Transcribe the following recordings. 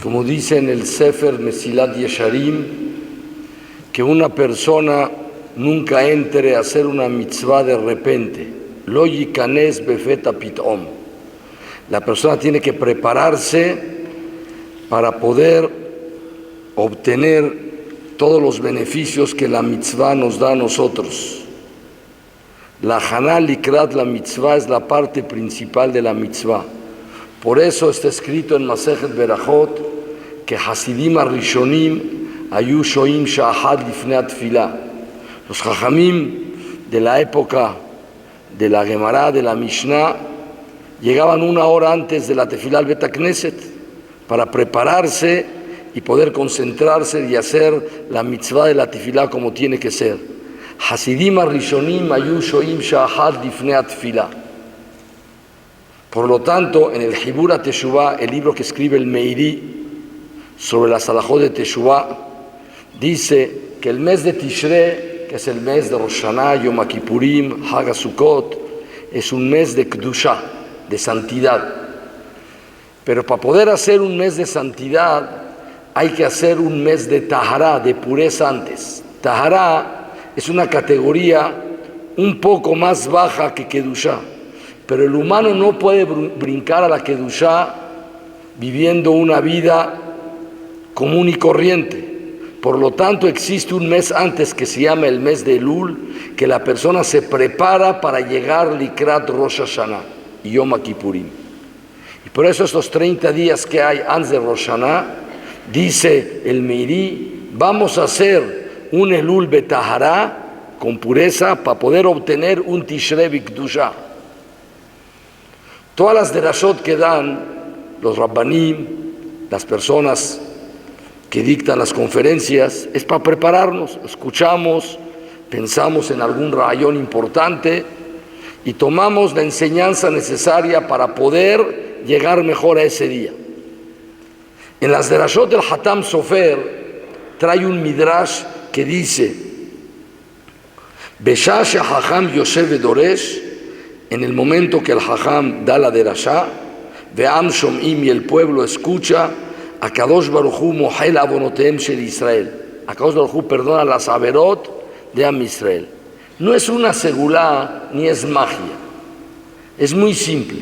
como dice en el Sefer Mesilat Yesharim, que una persona nunca entre a hacer una mitzvah de repente. Lo yikanes befeta pitom. La persona tiene que prepararse para poder obtener todos los beneficios que la mitzvah nos da a nosotros. La haná likrat la mitzvah es la parte principal de la mitzvah. Por eso está escrito en Masejet Berajot que Hasidim Arishonim ayu shoim shahad lifnei atfilah. Los Jajamim de la época de la Gemara, de la Mishnah, llegaban una hora antes de la Tefilá al Bet HaKnesset para prepararse y poder concentrarse y hacer la mitzvah de la Tefilá como tiene que ser. Hasidim Arishonim ayu shoim shahad lifnei atfilah. Por lo tanto, en el Hibur HaTeshuvah, el libro que escribe el Meiri sobre la Salahot de Teshuvah, dice que el mes de Tishrei, que es el mes de Rosh Hashanah, Yom Kippurim, Hag HaSukkot, es un mes de Kedushá, de santidad. Pero para poder hacer un mes de santidad, hay que hacer un mes de Tahará, de pureza antes. Tahará es una categoría un poco más baja que Kedushá. Pero el humano no puede brincar a la Kedushá viviendo una vida común y corriente. Por lo tanto, existe un mes antes que se llama el mes de Elul, que la persona se prepara para llegar Likrat Rosh Hashanah y Yom Kippurim. Y por eso estos 30 días que hay antes de Rosh Hashanah, dice el Meiri, vamos a hacer un Elul Betahará con pureza para poder obtener un Tishrei B'Kedushá. Todas las derashot que dan los rabbanim, las personas que dictan las conferencias, es para prepararnos. Escuchamos, pensamos en algún rayón importante y tomamos la enseñanza necesaria para poder llegar mejor a ese día. En las derashot del Hatam Sofer trae un midrash que dice: Beshah she'hacham yoshev vedoresh, en el momento que el Hajam da la derashá, ve'am shom'im, y el pueblo escucha, Akadosh Baruj Hu mohel avonotehem shel Israel. Akadosh Baruj Hu perdona las averot de Am Israel. No es una segulá ni es magia. Es muy simple.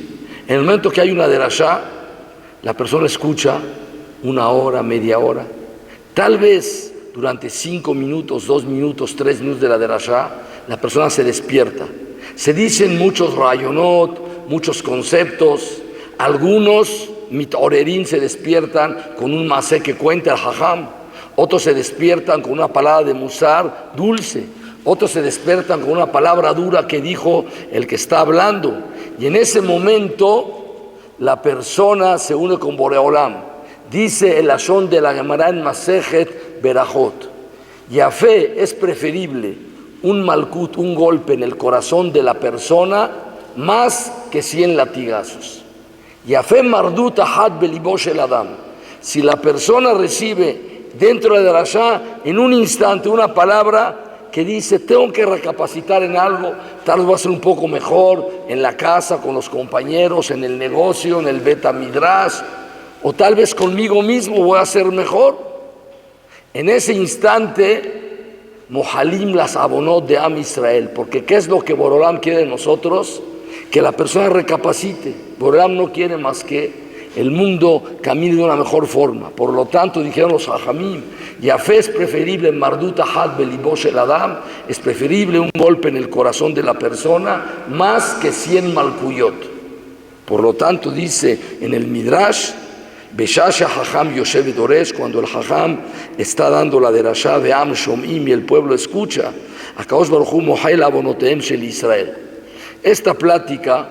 En el momento que hay una derashá, la persona escucha una hora, media hora. Tal vez durante 5 minutos, 2 minutos, 3 minutos de la derashá, la persona se despierta. Se dicen muchos rayonot, muchos conceptos. Algunos mitorerín se despiertan con un masé que cuenta el Jajam. Otros se despiertan con una palabra de musar dulce. Otros se despiertan con una palabra dura que dijo el que está hablando. Y en ese momento la persona se une con Boreolam. Dice el Ashon de la Gemara en Masejet Berajot: Yafé es preferible un malkut, un golpe en el corazón de la persona, más que 100 latigazos. Yafé mardut ahad belibo shel adam. Si la persona recibe dentro de la derashá en un instante una palabra que dice: tengo que recapacitar en algo, tal vez voy a ser un poco mejor en la casa, con los compañeros, en el negocio, en el Bet HaMidrash, o tal vez conmigo mismo voy a ser mejor. En ese instante mohalim las abonot de Am Israel, porque ¿qué es lo que Boreolam quiere de nosotros? Que la persona recapacite. Boreolam no quiere más que el mundo camine de una mejor forma. Por lo tanto, dijeron los Jajamim, Yafé es preferible mardut ahad belibo shel adam, es preferible un golpe en el corazón de la persona más que 100 malkuyot. Por lo tanto, dice en el Midrash, Beshah she'hacham yoshev vedoresh, cuando el Hajam está dando la derashá de Am Shom'im y el pueblo escucha, Akadosh Baruj Hu mohel avonotehem shel Israel. Esta plática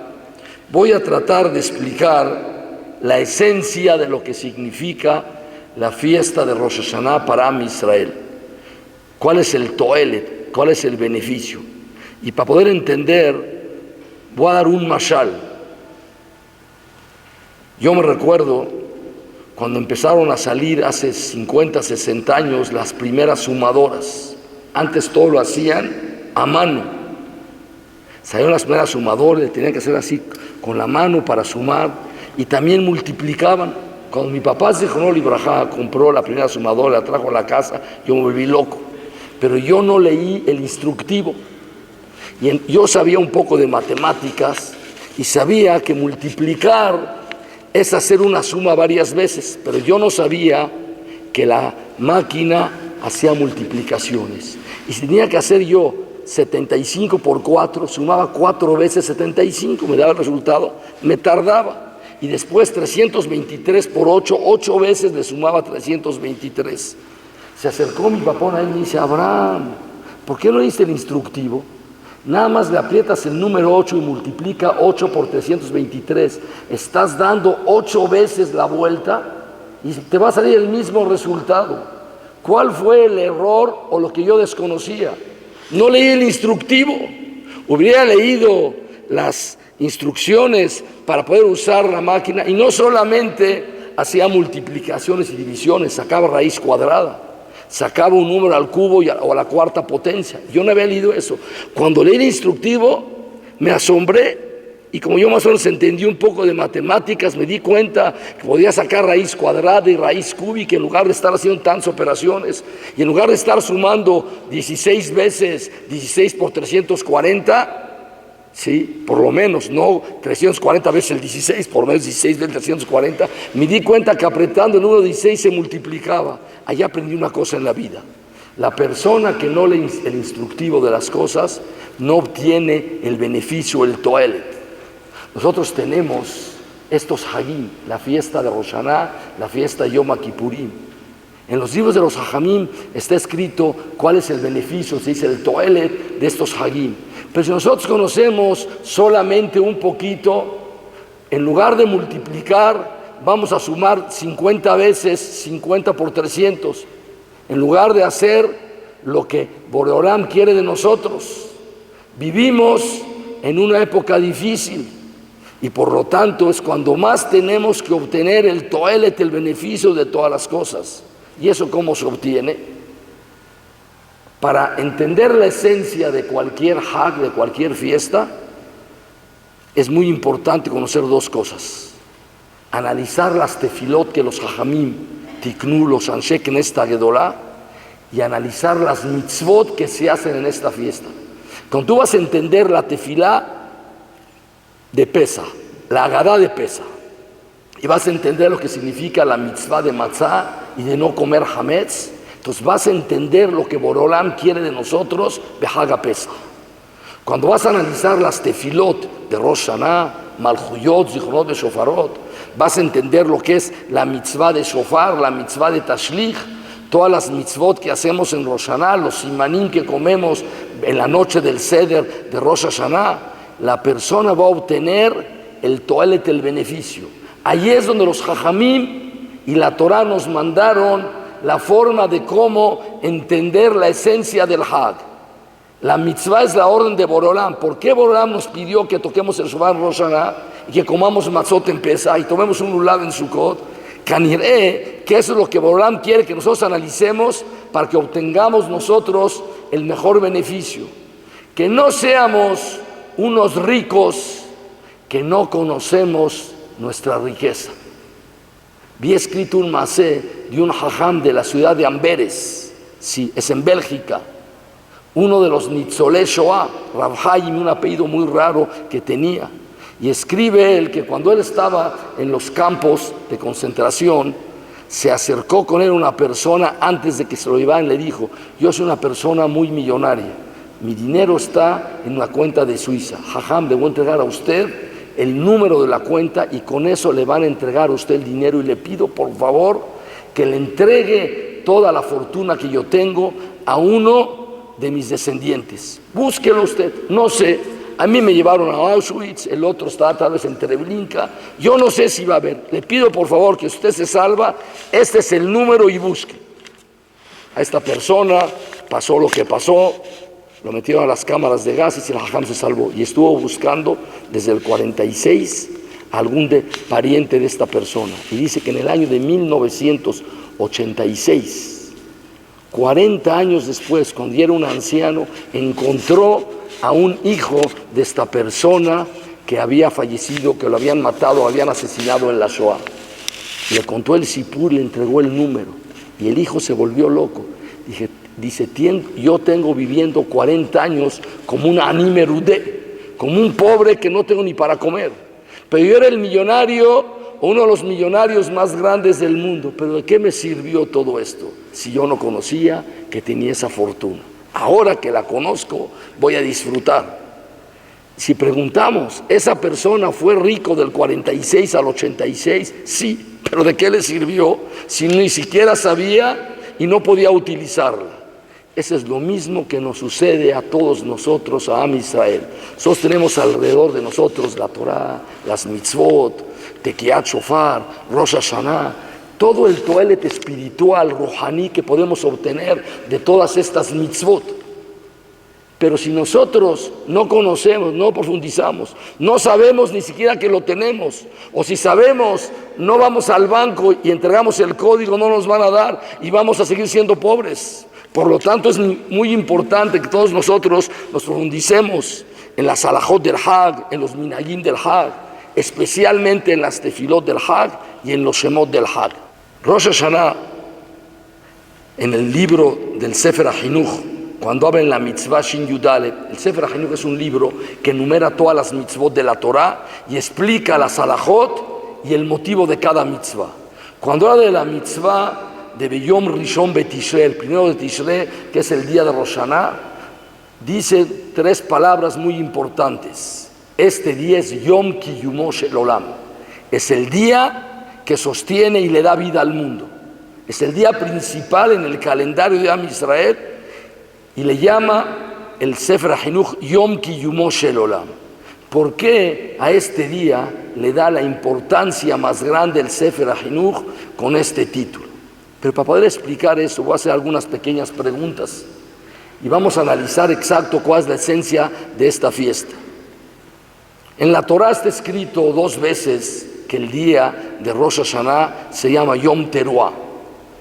voy a tratar de explicar la esencia de lo que significa la fiesta de Rosh Hashanah para Am Israel. ¿Cuál es el toelet? ¿Cuál es el beneficio? Y para poder entender, voy a dar un mashal. Yo me recuerdo cuando empezaron a salir hace 50, 60 años las primeras sumadoras. Antes todo lo hacían a mano. Salieron las primeras sumadoras, tenían que hacer así con la mano para sumar, y también multiplicaban. Cuando mi papá Zichrono Libraja compró la primera sumadora, la trajo a la casa, yo me volví loco. Pero yo no leí el instructivo. Yo sabía un poco de matemáticas y sabía que multiplicar es hacer una suma varias veces, pero yo no sabía que la máquina hacía multiplicaciones. Y si tenía que hacer yo 75 por 4, sumaba 4 veces 75, me daba el resultado, me tardaba. Y después 323 por 8, 8 veces le sumaba 323. Se acercó mi papá y me dice: Abraham, ¿por qué no leíste el instructivo? Nada más le aprietas el número 8 y multiplica 8 por 323. Estás dando 8 veces la vuelta y te va a salir el mismo resultado. ¿Cuál fue el error o lo que yo desconocía? No leí el instructivo. Hubiera leído las instrucciones para poder usar la máquina y no solamente hacía multiplicaciones y divisiones, sacaba raíz cuadrada. Sacaba un número al cubo o a la cuarta potencia. Yo no había leído eso. Cuando leí el instructivo, me asombré. Y como yo más o menos entendí un poco de matemáticas, me di cuenta que podía sacar raíz cuadrada y raíz cúbica en lugar de estar haciendo tantas operaciones. Y en lugar de estar sumando 16 veces 16 por 340, sí, por lo menos, no 340 veces el 16, por lo menos 16 veces 340, me di cuenta que apretando el número 16 se multiplicaba. Allí aprendí una cosa en la vida: la persona que no lee el instructivo de las cosas no obtiene el beneficio, el toelet. Nosotros tenemos estos hagim, la fiesta de Rosh Hashanah, la fiesta de Yom Kippurim. En los libros de los hajamim está escrito cuál es el beneficio, se dice el toelet de estos hagim. Pero si nosotros conocemos solamente un poquito, en lugar de multiplicar, vamos a sumar 50 veces 50 por 300, en lugar de hacer lo que Boreolam quiere de nosotros. Vivimos en una época difícil y por lo tanto es cuando más tenemos que obtener el toelet, el beneficio de todas las cosas. ¿Y eso cómo se obtiene? Para entender la esencia de cualquier hag, de cualquier fiesta, es muy importante conocer dos cosas: analizar las tefilot que los hajamim tiknu, los anshe Knesset Gedolá, y analizar las mitzvot que se hacen en esta fiesta. Cuando tú vas a entender la tefilá de Pesa, la Agadá de Pesa, y vas a entender lo que significa la mitzvah de matzá y de no comer hametz, entonces vas a entender lo que Boreolam quiere de nosotros de Hag Pesa. Cuando vas a analizar las tefilot de Rosh Hashanah, Malchuyot, Zichronot de Shofarot, vas a entender lo que es la mitzvah de Shofar, la mitzvah de Tashlich, todas las mitzvot que hacemos en Rosh Hashanah, los simanim que comemos en la noche del Seder de Rosh Hashanah. La persona va a obtener el toelet, el beneficio. Ahí es donde los hajamim y la Torah nos mandaron la forma de cómo entender la esencia del Hag. La mitzvah es la orden de Boreolam. ¿Por qué Boreolam nos pidió que toquemos el Shofar en Rosh Hashanah y que comamos matzot en Pesach y tomemos un lulav en Sukkot? Caniré, que eso es lo que Boreolam quiere que nosotros analicemos para que obtengamos nosotros el mejor beneficio. Que no seamos unos ricos que no conocemos nuestra riqueza. Vi escrito un masé de un hajam de la ciudad de Amberes, sí, es en Bélgica, uno de los Nitzolé Shoah, Rav Haim, un apellido muy raro que tenía, y escribe él que cuando él estaba en los campos de concentración, se acercó con él una persona antes de que se lo llevaran, le dijo: yo soy una persona muy millonaria, mi dinero está en una cuenta de Suiza, Jajam, le voy a entregar a usted el número de la cuenta y con eso le van a entregar a usted el dinero, y le pido por favor que le entregue toda la fortuna que yo tengo a uno de mis descendientes. Búsquelo usted. No sé, a mí me llevaron a Auschwitz, el otro está tal vez en Treblinka, yo no sé si va a haber. Le pido por favor que usted se salva, este es el número y busque. A esta persona pasó lo que pasó, lo metieron a las cámaras de gases y el hajam se salvó. Y estuvo buscando desde el 46 a algún pariente de esta persona. Y dice que en el año de 1986, 40 años después, cuando ya era un anciano, encontró a un hijo de esta persona que había fallecido, que lo habían matado, habían asesinado en la Shoah. Le contó el sipur, le entregó el número. Y el hijo se volvió loco. Dice, yo tengo viviendo 40 años como un animerudé, como un pobre que no tengo ni para comer. Pero yo era el millonario, uno de los millonarios más grandes del mundo. Pero ¿de qué me sirvió todo esto si yo no conocía que tenía esa fortuna? Ahora que la conozco, voy a disfrutar. Si preguntamos, ¿esa persona fue rico del 46 al 86? Sí, pero ¿de qué le sirvió si ni siquiera sabía y no podía utilizarla? Eso es lo mismo que nos sucede a todos nosotros, a Am Israel. Nosotros tenemos alrededor de nosotros la Torah, las mitzvot, Tekiat Shofar, Rosh Hashanah, todo el toelet espiritual, rohaní que podemos obtener de todas estas mitzvot. Pero si nosotros no conocemos, no profundizamos, no sabemos ni siquiera que lo tenemos, o si sabemos, no vamos al banco y entregamos el código, no nos van a dar y vamos a seguir siendo pobres. Por lo tanto, es muy importante que todos nosotros nos profundicemos en las alajot del Hag, en los minagim del Hag, especialmente en las tefilot del Hag y en los shemot del Hag. Rosh Hashanah, en el libro del Sefer HaChinuch, cuando habla en la mitzvah Shin Yudalet, el Sefer HaChinuch es un libro que enumera todas las mitzvot de la Torah y explica las alajot y el motivo de cada mitzvah. Cuando habla de la mitzvah de Beyom Rishon Betishrei, el primero de Tishrei, que es el día de Rosh Hashanah, dice 3 palabras muy importantes. Este día es Yom Kiyumo Shel Olam. Es el día que sostiene y le da vida al mundo. Es el día principal en el calendario de Am Israel y le llama el Sefer HaChinuch Yom Kiyumo Shel Olam. ¿Por qué a este día le da la importancia más grande el Sefer HaChinuch con este título? Pero para poder explicar eso voy a hacer algunas pequeñas preguntas y vamos a analizar exacto cuál es la esencia de esta fiesta. En la Torah está escrito 2 veces que el día de Rosh Hashanah se llama Yom Teruah.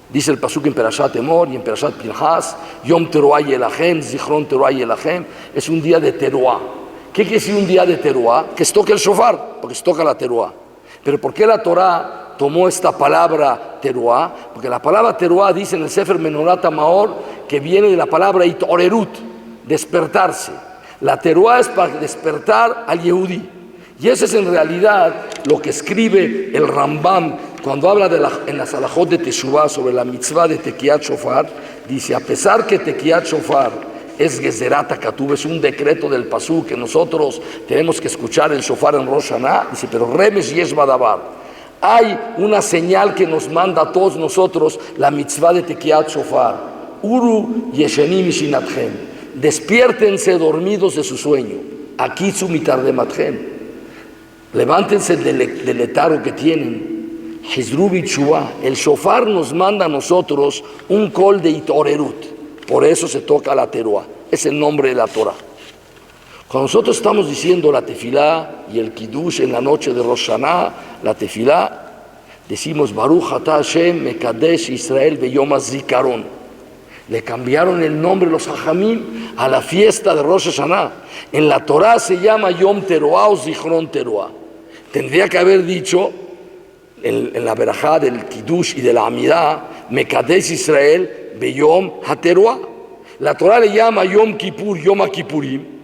Dice el pasuk en Perashat Emor y en Perashat Pinhas, Yom Teruah Yelachem, Zichron Teruah Yelachem, es un día de Teruah. ¿Qué quiere decir un día de Teruah? Que se toca el shofar, porque se toca la Teruah. Pero ¿por qué la Torah tomó esta palabra teruah? Porque la palabra teruah dice en el Sefer Menorat Maor que viene de la palabra itorerut, despertarse. La teruah es para despertar al Yehudí. Y eso es en realidad lo que escribe el Rambam cuando habla en las alajot de Teshuvah sobre la mitzvah de Tekiat Shofar. Dice, a pesar que Tekiat Shofar es Gezerat HaKatuv, es un decreto del pasuk que nosotros tenemos que escuchar el shofar en Rosh Hashanah, dice, pero Remes Yesh Badabar. Hay una señal que nos manda a todos nosotros la mitzvah de Tekiat Shofar. Uru yeshenim shinatchem. Despiértense dormidos de su sueño. Akitzu mitardematchem. Levántense del letargo que tienen. Hizru b'tshuvah. El shofar nos manda a nosotros un kol de itorerut. Por eso se toca la teruah. Es el nombre de la Torah. Cuando nosotros estamos diciendo la tefilá y el kiddush en la noche de Rosh Hashanah, la tefilá, decimos Baruch Atah Hashem Mekadesh Israel Beyom HaZikaron. Le cambiaron el nombre los hajamim a la fiesta de Rosh Hashanah. En la Torah se llama Yom Teruah o Zichron Teruah. Tendría que haber dicho en la verajá del kiddush y de la amidá Mekadesh Israel Beyom HaTeruah. La Torah le llama Yom Kippur, Yom HaKippurim.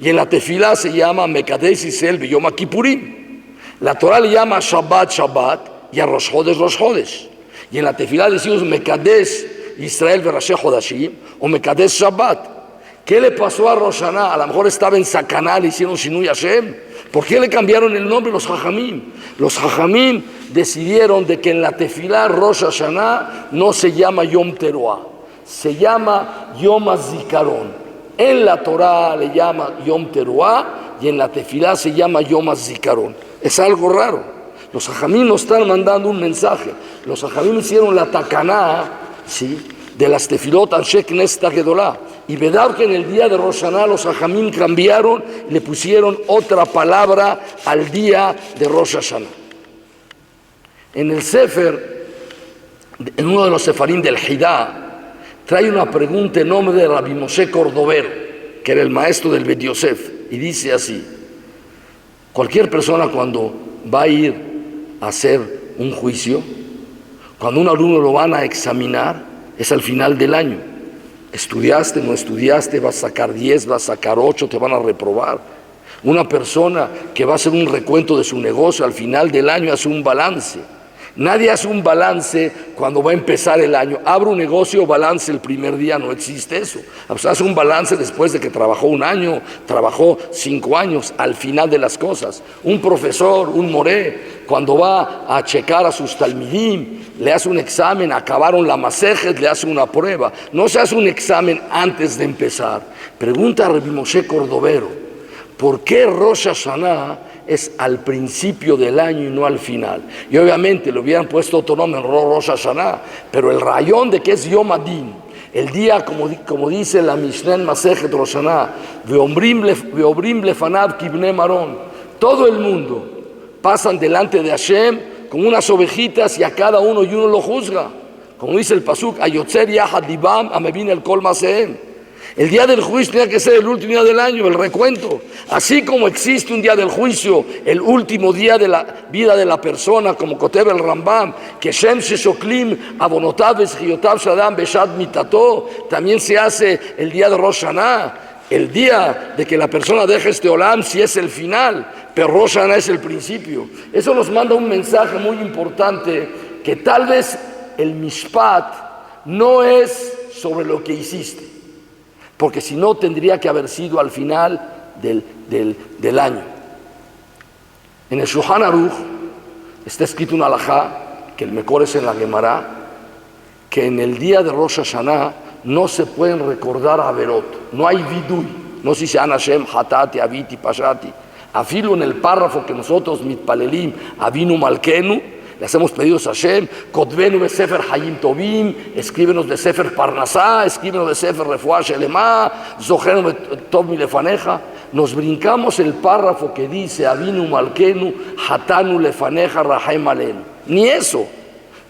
Y en la tefilá se llama Mekadesh Israel Beyom HaKippurim. La Torah le llama Shabbat, Shabbat, y a Rosh Hodesh, Rosh Hodesh. Y en la tefilá decimos Mekadesh Israel Verasheh Hodashim, o Mekadesh Shabbat. ¿Qué le pasó a Rosh Hashanah? A lo mejor estaba en Sacaná, le hicieron Shinui Hashem. ¿Por qué le cambiaron el nombre los Jajamim? Los Jajamim decidieron de que en la tefilá Rosh Hashanah no se llama Yom Teruah, se llama Yom HaZikaron. En la Torah le llama Yom Teruah y en la tefilá se llama Yom HaZikaron. Es algo raro. Los hajamim nos están mandando un mensaje. Los hajamim hicieron la takaná, ¿sí?, de las tefilot Anshe Knesset HaGedolá. Y vedar que en el día de Rosh Hashanah los hajamim cambiaron y le pusieron otra palabra al día de Rosh Hashanah. En el Sefer, en uno de los sefarim del Hidá, trae una pregunta en nombre de Rabbi Moshe Cordovero, que era el maestro del Bet Yosef, y dice así: cualquier persona cuando va a ir a hacer un juicio, Cuando un alumno lo van a examinar, es al final del año. Estudiaste, no estudiaste, vas a sacar 10, vas a sacar 8, te van a reprobar. Una persona que va a hacer un recuento de su negocio al final del año hace un balance. Nadie hace un balance cuando va a empezar el año. Abre un negocio, balance el primer día, no existe eso. Hace un balance después de que trabajó un año, trabajó 5 años, al final de las cosas. Un profesor, un moré, cuando va a checar a sus talmidim, le hace un examen, acabaron la masejet, le hace una prueba. No se hace un examen antes de empezar. Pregunta a Rabbi Moshe Cordovero, ¿por qué Rosh Hashanah es al principio del año y no al final? Y obviamente le hubieran puesto otro nombre, Rosh Hashanah, pero el rayón de que es Yom Adin, el día, como dice la Mishnah en Masejet Rosh Hashanah, Veobrim lefanav kibnei maron, todo el mundo pasan delante de Hashem como unas ovejitas y a cada uno y uno lo juzga. Como dice el pasuk, Ayotzer yahad libam amevin el kol masehem. El día del juicio tenía que ser el último día del año, el recuento. Así como existe un día del juicio, el último día de la vida de la persona, como koteb el Rambam, que Shem sheshoklim abonotav veshiotav shadam beshat mitato, también se hace el día de Rosh Hashanah, el día de que la persona deje este olam, si es el final, pero Rosh Hashanah es el principio. Eso nos manda un mensaje muy importante, que tal vez el mishpat no es sobre lo que hiciste, porque si no tendría que haber sido al final del año. En el Shulchan Aruch está escrito un halajá, que el mejor es en la Gemara, que en el día de Rosh Hashanah no se pueden recordar averot, no hay vidui, no se dice An Hashem, hatati, aviti, pashati. Afilo en el párrafo que nosotros, mitpalelim, avinu malkenu, le hacemos pedidos a Hashem, Kotvenu de Sefer Hayim Tovim, escríbenos de Sefer Parnasá, escríbenos de Sefer Refuah Shelema, Zohenu de Tov Milefaneja. Nos brincamos el párrafo que dice Avinu Malkenu, Hatanu Lefaneja, Rahem Alenu. Ni eso,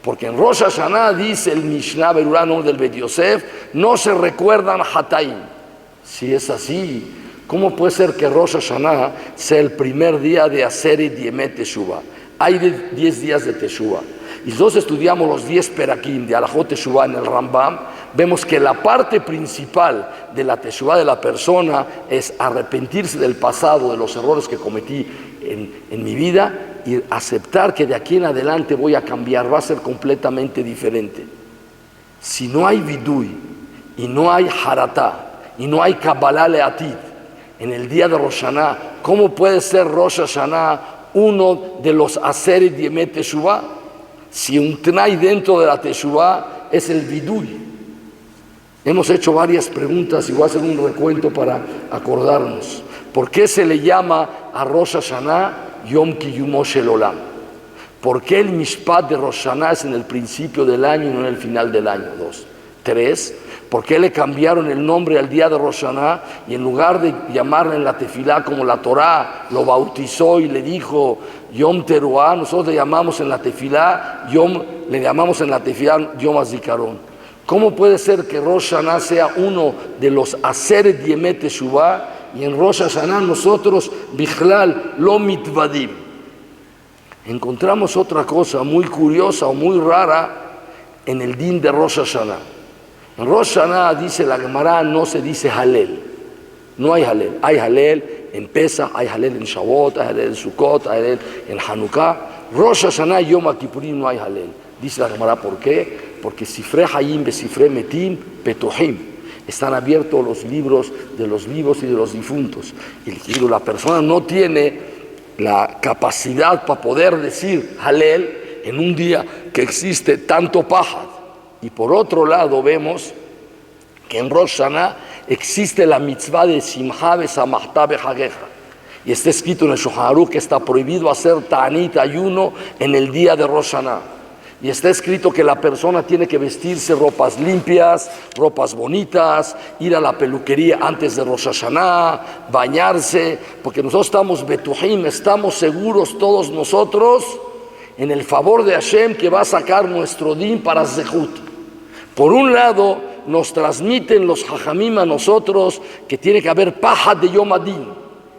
porque en Rosh Hashanah dice el Mishnah Berurano del Bet Yosef, no se recuerdan Hataim. Si es así, ¿cómo puede ser que Rosh Hashanah sea el primer día de Aseret Yemet Teshuvah? Hay 10 días de Teshuvah. Y nosotros estudiamos los 10 perakim de Alajot Teshuvah en el Rambam, vemos que la parte principal de la Teshuvah de la persona es arrepentirse del pasado, de los errores que cometí en mi vida y aceptar que de aquí en adelante voy a cambiar, va a ser completamente diferente. Si no hay vidui y no hay haratá y no hay kabbalah leatid en el día de Rosh Hashanah, ¿cómo puede ser Rosh Hashanah uno de los Aseret Yemet Teshuvah? Si un tnai dentro de la Teshuvah es el vidui. Hemos hecho varias preguntas y voy a hacer un recuento para acordarnos. ¿Por qué se le llama a Rosh Hashanah Yom Kiyumo Shel Olam? ¿Por qué el Mishpat de Rosh Hashanah es en el principio del año y no en el final del año? 2. 3. ¿Por qué le cambiaron el nombre al día de Rosh Hashanah y en lugar de llamarle en la tefilá como la Torá lo bautizó y le dijo Yom Teruah, nosotros le llamamos en la tefilá Yom HaZikaron? ¿Cómo puede ser que Rosh Hashanah sea uno de los Aseret Yemet Teshuvah y en Rosh Hashanah nosotros Bichlal lo mitvadim? Encontramos otra cosa muy curiosa o muy rara en el din de Rosh Hashanah. En Rosh Hashanah dice la Gemara, no se dice Halel, no hay Halel. Hay Halel en Pesach, hay Halel en Shavuot, hay Halel en Sukkot, hay Halel en Hanukkah. Rosh Hashanah y Yom Kippurim no hay Halel. Dice la Gemara, ¿por qué? Porque Sifre Hayim be Sifre Metim Petuhim. Están abiertos los libros de los vivos y de los difuntos. Y la persona no tiene la capacidad para poder decir Halel en un día que existe tanto paja. Y por otro lado vemos que en Rosh Hashanah existe la mitzvah de Simcha beSamachta beHagecha. Y está escrito en el Shulchan Aruch que está prohibido hacer ta'anit, ayuno, en el día de Rosh Hashanah. Y está escrito que la persona tiene que vestirse ropas limpias, ropas bonitas, ir a la peluquería antes de Rosh Hashanah, bañarse, porque nosotros estamos betuhim, estamos seguros todos nosotros en el favor de Hashem que va a sacar nuestro din para Zehut. Por un lado, nos transmiten los hajamim a nosotros que tiene que haber paja de Yom Adin,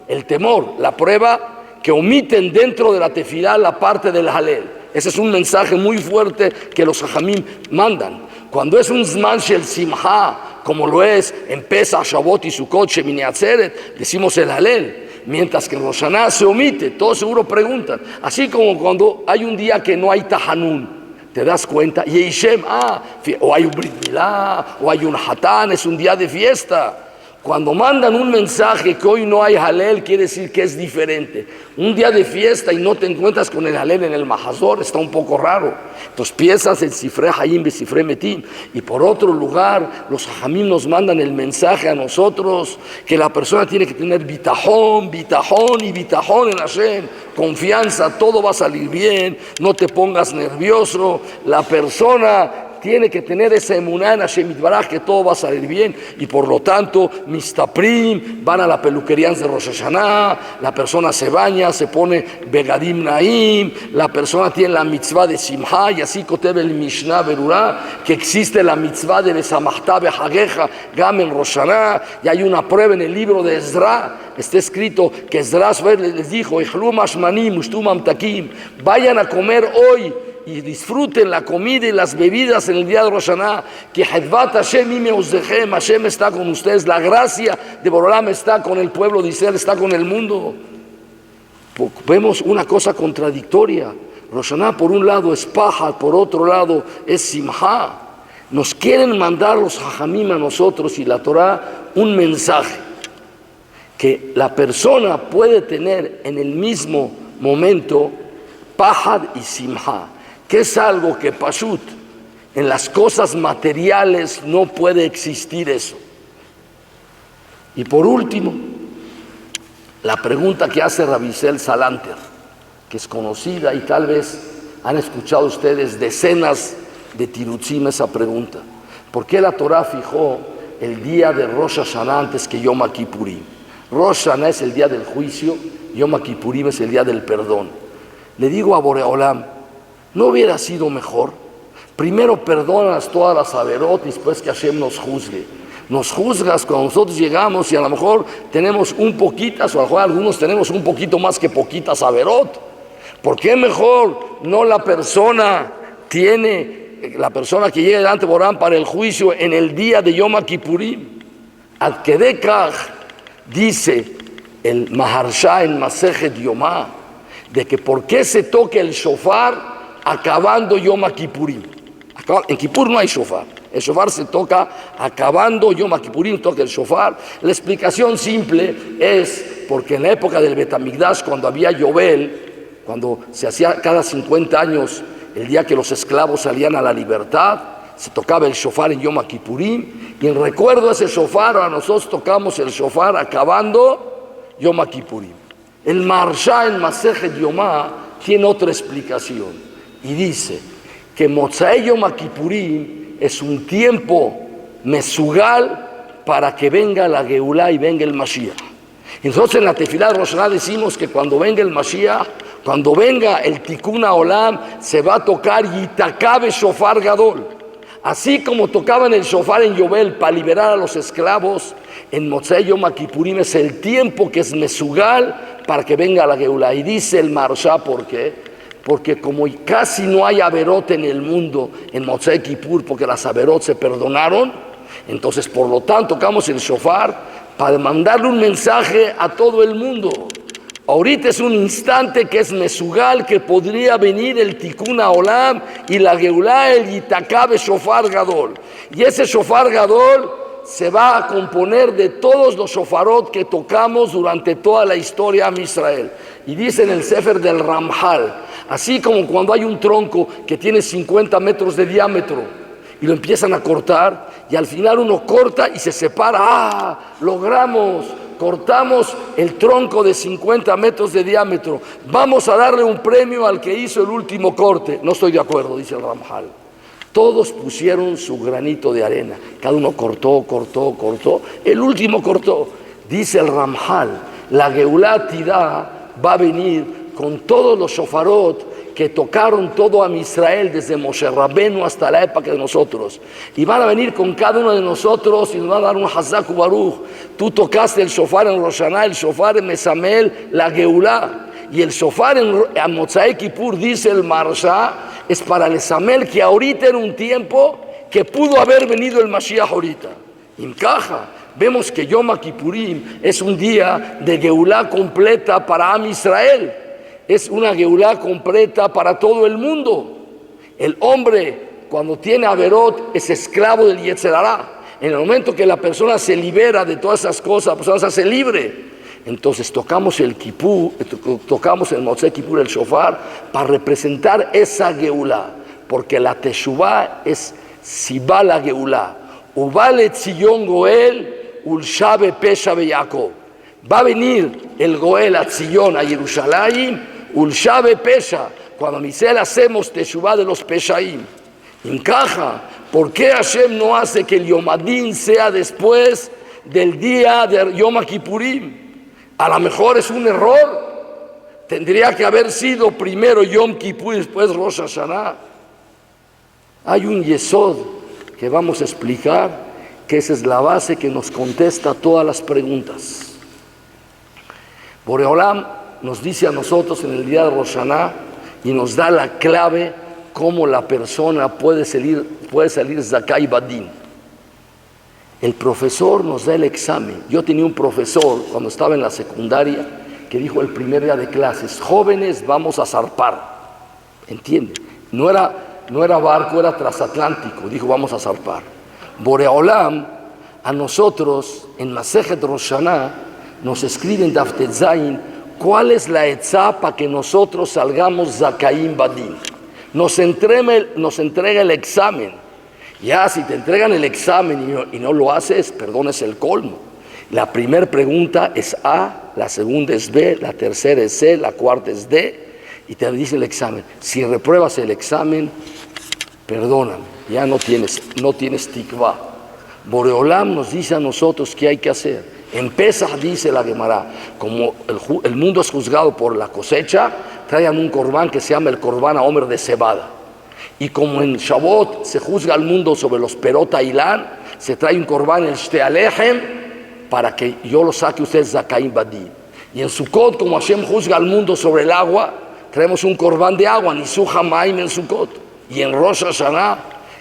el temor, la prueba, que omiten dentro de la tefilá la parte del halel. Ese es un mensaje muy fuerte que los Jajamim mandan. Cuando es un Zman Shel Simha, como lo es en Pesach, Shavuot y Sukkot, Shemini Atzeret, decimos el Halel. Mientras que en Rosh Hashanah se omite, todos seguro preguntan. Así como cuando hay un día que no hay Tahanun, te das cuenta, y Hashem, o hay un Brit Milá, o hay un Hatán, es un día de fiesta. Cuando mandan un mensaje que hoy no hay Halel, quiere decir que es diferente. Un día de fiesta y no te encuentras con el Halel en el Mahazor, está un poco raro. Entonces piensas en Sifrei Hayim, Sifrei Metim. Y por otro lugar, los Jajamim nos mandan el mensaje a nosotros que la persona tiene que tener bitajón, bitajón y bitajón en Hashem. Confianza, todo va a salir bien, no te pongas nervioso. La persona tiene que tener esa emuná en Hashem Yitbaraj, que todo va a salir bien, y por lo tanto, mistaprim, van a la peluquería de Rosh Hashanah, la persona se baña, se pone begadim naim, la persona tiene la mitzvah de simha, y así koteb el Mishnah Berurah, que existe la mitzvah de besamachta behageja, gam en Rosh Hashanah, y hay una prueba en el libro de Ezra, está escrito que Ezra les dijo, vayan a comer hoy, y disfruten la comida y las bebidas en el día de Rosh Hashanah, que Hashem está con ustedes, la gracia de Borolam está con el pueblo de Israel, está con el mundo. Vemos una cosa contradictoria. Rosh Hashanah por un lado es paja, por otro lado es simha. Nos quieren mandar los hajamim a nosotros y la Torah un mensaje que la persona puede tener en el mismo momento pajad y simha, que es algo que pashut, en las cosas materiales no puede existir eso. Y por último, la pregunta que hace Rabisel Salanter, que es conocida y tal vez han escuchado ustedes decenas de tirutzim esa pregunta. ¿Por qué la Torah fijó el día de Rosh Hashanah antes que Yom Kippurim? Rosh Hashanah es el día del juicio, Yom Kippurim es el día del perdón. Le digo a Boreolam, ¿no hubiera sido mejor? Primero perdonas todas las averot y después que Hashem nos juzgue. Nos juzgas cuando nosotros llegamos y a lo mejor tenemos un poquitas, o a lo mejor algunos tenemos un poquito más que poquitas averot. ¿Por qué mejor no la persona que llega delante de Borán para el juicio en el día de Yom Kippurim? Ad kedei kach, dice el Maharsha en Masejet Yomá, de que por qué se toca el shofar acabando Yom Kippurim. En Kippur no hay shofar. El shofar se toca acabando Yom Kippurim, toca el shofar. La explicación simple es porque en la época del Bet HaMikdash, cuando había Yobel, cuando se hacía cada 50 años, el día que los esclavos salían a la libertad, se tocaba el shofar en Yom Kippurim, y en recuerdo a ese shofar, a nosotros tocamos el shofar acabando Yom Kippurim. El Maharsha en Masejet Yomá tiene otra explicación. Y dice que Motzei Yom Kippurim es un tiempo mesugal para que venga la Geulá y venga el Mashiach. Entonces en la Tefilá de Rosh Hashanah decimos que cuando venga el Mashiach, cuando venga el Tikkun Olam, se va a tocar Yitakabe Shofar Gadol. Así como tocaban el shofar en Yobel para liberar a los esclavos, en Motzei Yom Kippurim es el tiempo que es mesugal para que venga la Geulá. Y dice el Maharsha, ¿por qué? Porque como casi no hay averot en el mundo en Motzei Kippur, porque las averot se perdonaron, entonces por lo tanto tocamos el shofar para mandarle un mensaje a todo el mundo. Ahorita es un instante que es mesugal, que podría venir el Tikkun Olam y la Geulá, el Yitakabe Shofar Gadol. Y ese Shofar Gadol se va a componer de todos los shofarot que tocamos durante toda la historia de Israel. Y dice en el Sefer del Ramjal, así como cuando hay un tronco que tiene 50 metros de diámetro y lo empiezan a cortar y al final uno corta y se separa, logramos, cortamos el tronco de 50 metros de diámetro, vamos a darle un premio al que hizo el último corte. No estoy de acuerdo, dice el Ramjal. Todos pusieron su granito de arena, cada uno cortó, el último cortó. Dice el Ramjal, la Geulá Tidá va a venir con todos los shofarot que tocaron todo a Israel desde Moshe Rabenu hasta la época de nosotros, y van a venir con cada uno de nosotros y nos van a dar un Hazak Baruch. Tú tocaste el shofar en Rosh Hashanah, el shofar en Mesamel, la Geulá, Y el shofar en Motzai Kippur, dice el Maharsha, es para el Esamel que ahorita era un tiempo que pudo haber venido el Mashiach ahorita. Encaja. Vemos que Yom Kippurim es un día de Geulá completa para Am Israel. Es una Geulá completa para todo el mundo. El hombre, cuando tiene Averot, es esclavo del Yetzer Hará. En el momento que la persona se libera de todas esas cosas, la persona se hace libre. Entonces tocamos el Kippur, tocamos el Motzei Kippur, el shofar, para representar esa Geulá. Porque la Teshuvá es Sibá la Geulá. Ubale Tzion Goel, Ulshabe Pesha Jacob. Va a venir el Goel a Tzion, a Jerusalén, Ulshabe Pesha. Cuando Misel hacemos Teshuvá de los Peshaim. Encaja. ¿Por qué Hashem no hace que el Yom Adin sea después del día de Yom Kippurim? A lo mejor es un error. Tendría que haber sido primero Yom Kippur y después Rosh Hashanah. Hay un yesod que vamos a explicar, que esa es la base que nos contesta todas las preguntas. Boreolam nos dice a nosotros en el día de Rosh Hashanah y nos da la clave cómo la persona puede salir Zakai Badin. El profesor nos da el examen. Yo tenía un profesor cuando estaba en la secundaria que dijo el primer día de clases: jóvenes, vamos a zarpar. ¿Entiende? No era barco, era transatlántico. Dijo, vamos a zarpar. Boreolam, a nosotros, en Masejet Rosh Hashanah, nos escribe en Daf Tetzain cuál es la etzá para que nosotros salgamos Zakaim Badin. Nos entrega el examen. Ya, si te entregan el examen y no lo haces, perdón, es el colmo. La primera pregunta es A, la segunda es B, la tercera es C, la cuarta es D, y te dice el examen. Si repruebas el examen, perdóname, ya no tienes tikvah. Boreolam nos dice a nosotros qué hay que hacer. En Pesach dice la Gemara, como el mundo es juzgado por la cosecha, traigan un corbán que se llama el corbán a Homer de cebada. Y como en Shavuot se juzga al mundo sobre los perot ailán, se trae un corbán, el Shte Alejem, para que yo lo saque ustedes Zakaim Badin. Y en Sukkot, como Hashem juzga al mundo sobre el agua, traemos un corbán de agua, Nisu Hamaim en Sukkot. Y en Rosh Hashanah,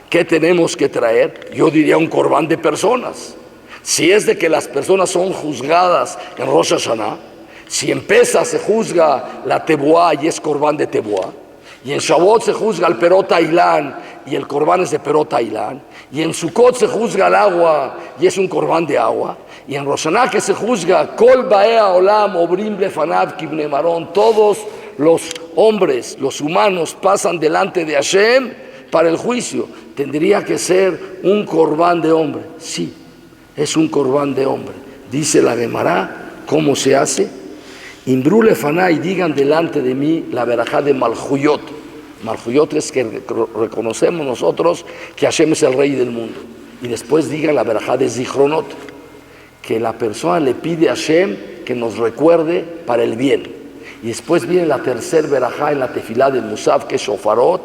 ¿qué tenemos que traer? Yo diría un corbán de personas. Si es de que las personas son juzgadas en Rosh Hashanah, si en Pesach se juzga la tebuá y es corbán de tebuá, y en Shavuot se juzga el perot ailán y el corbán es de perot ailán, y en Sukkot se juzga el agua y es un corbán de agua, y en Rosh Hashanah que se juzga Kol Baea Olam Obrim Lefanav Kibnei Marón, todos los hombres, los humanos pasan delante de Hashem para el juicio. Tendría que ser un corbán de hombre. Sí, es un corbán de hombre. Dice la Gemara, ¿cómo se hace? Imbru lefaná, y digan delante de mí la verajá de Malhuyot. Malhuyot es que reconocemos nosotros que Hashem es el rey del mundo. Y después digan la verajá de Zichronot, que la persona le pide a Hashem que nos recuerde para el bien. Y después viene la tercer verajá en la tefilá del Musaf, que es Shofarot.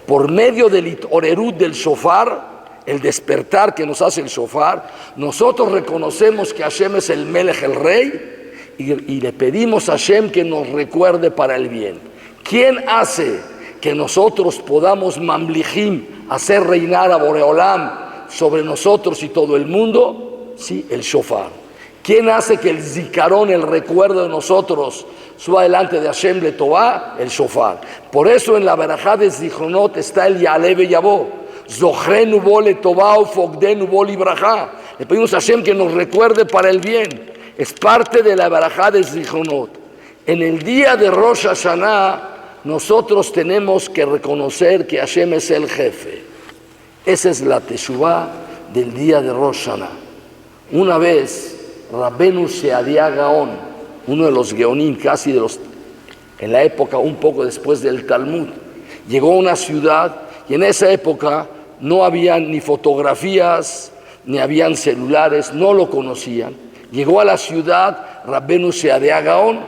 Por medio del orerut del shofar, el despertar que nos hace el shofar, nosotros reconocemos que Hashem es el Melech, el rey, y le pedimos a Hashem que nos recuerde para el bien. ¿Quién hace que nosotros podamos mamlijim, hacer reinar a Boreolam sobre nosotros y todo el mundo? Sí, el shofar. ¿Quién hace que el zikarón, el recuerdo de nosotros, suba delante de Hashem Letová? El shofar. Por eso en la verajá de Zichronot está el Ya'aleh Yabó. Zochrenu bo letová ufogdenu bo librajá. Le pedimos a Hashem que nos recuerde para el bien. Es parte de la verajá de Zichronot. En el día de Rosh Hashanah, nosotros tenemos que reconocer que Hashem es el jefe. Esa es la teshuvá del día de Rosh Hashanah. Una vez, Rabbenu Seadia Gaón, uno de los Geonim, casi en la época un poco después del Talmud, llegó a una ciudad y en esa época no habían ni fotografías, ni habían celulares, no lo conocían. Llegó a la ciudad, Rabbenu Seadia Gaón,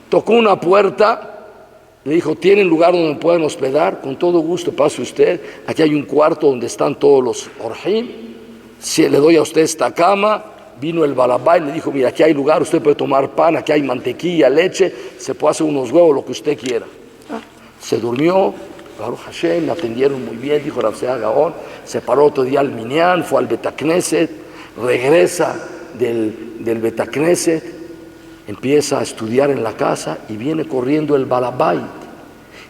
tocó una puerta, le dijo, ¿tienen lugar donde me pueden hospedar? Con todo gusto, pase usted. Aquí hay un cuarto donde están todos los orjim. Si le doy a usted esta cama, vino el balabá y le dijo, mira, aquí hay lugar, usted puede tomar pan, aquí hay mantequilla, leche, se puede hacer unos huevos, lo que usted quiera. Se durmió, Baruch Hashem, me atendieron muy bien, dijo Rav Sea Gaón, se paró otro día al Minyan, fue al Betacneset, regresa del Betacneset, empieza a estudiar en la casa y viene corriendo el balabait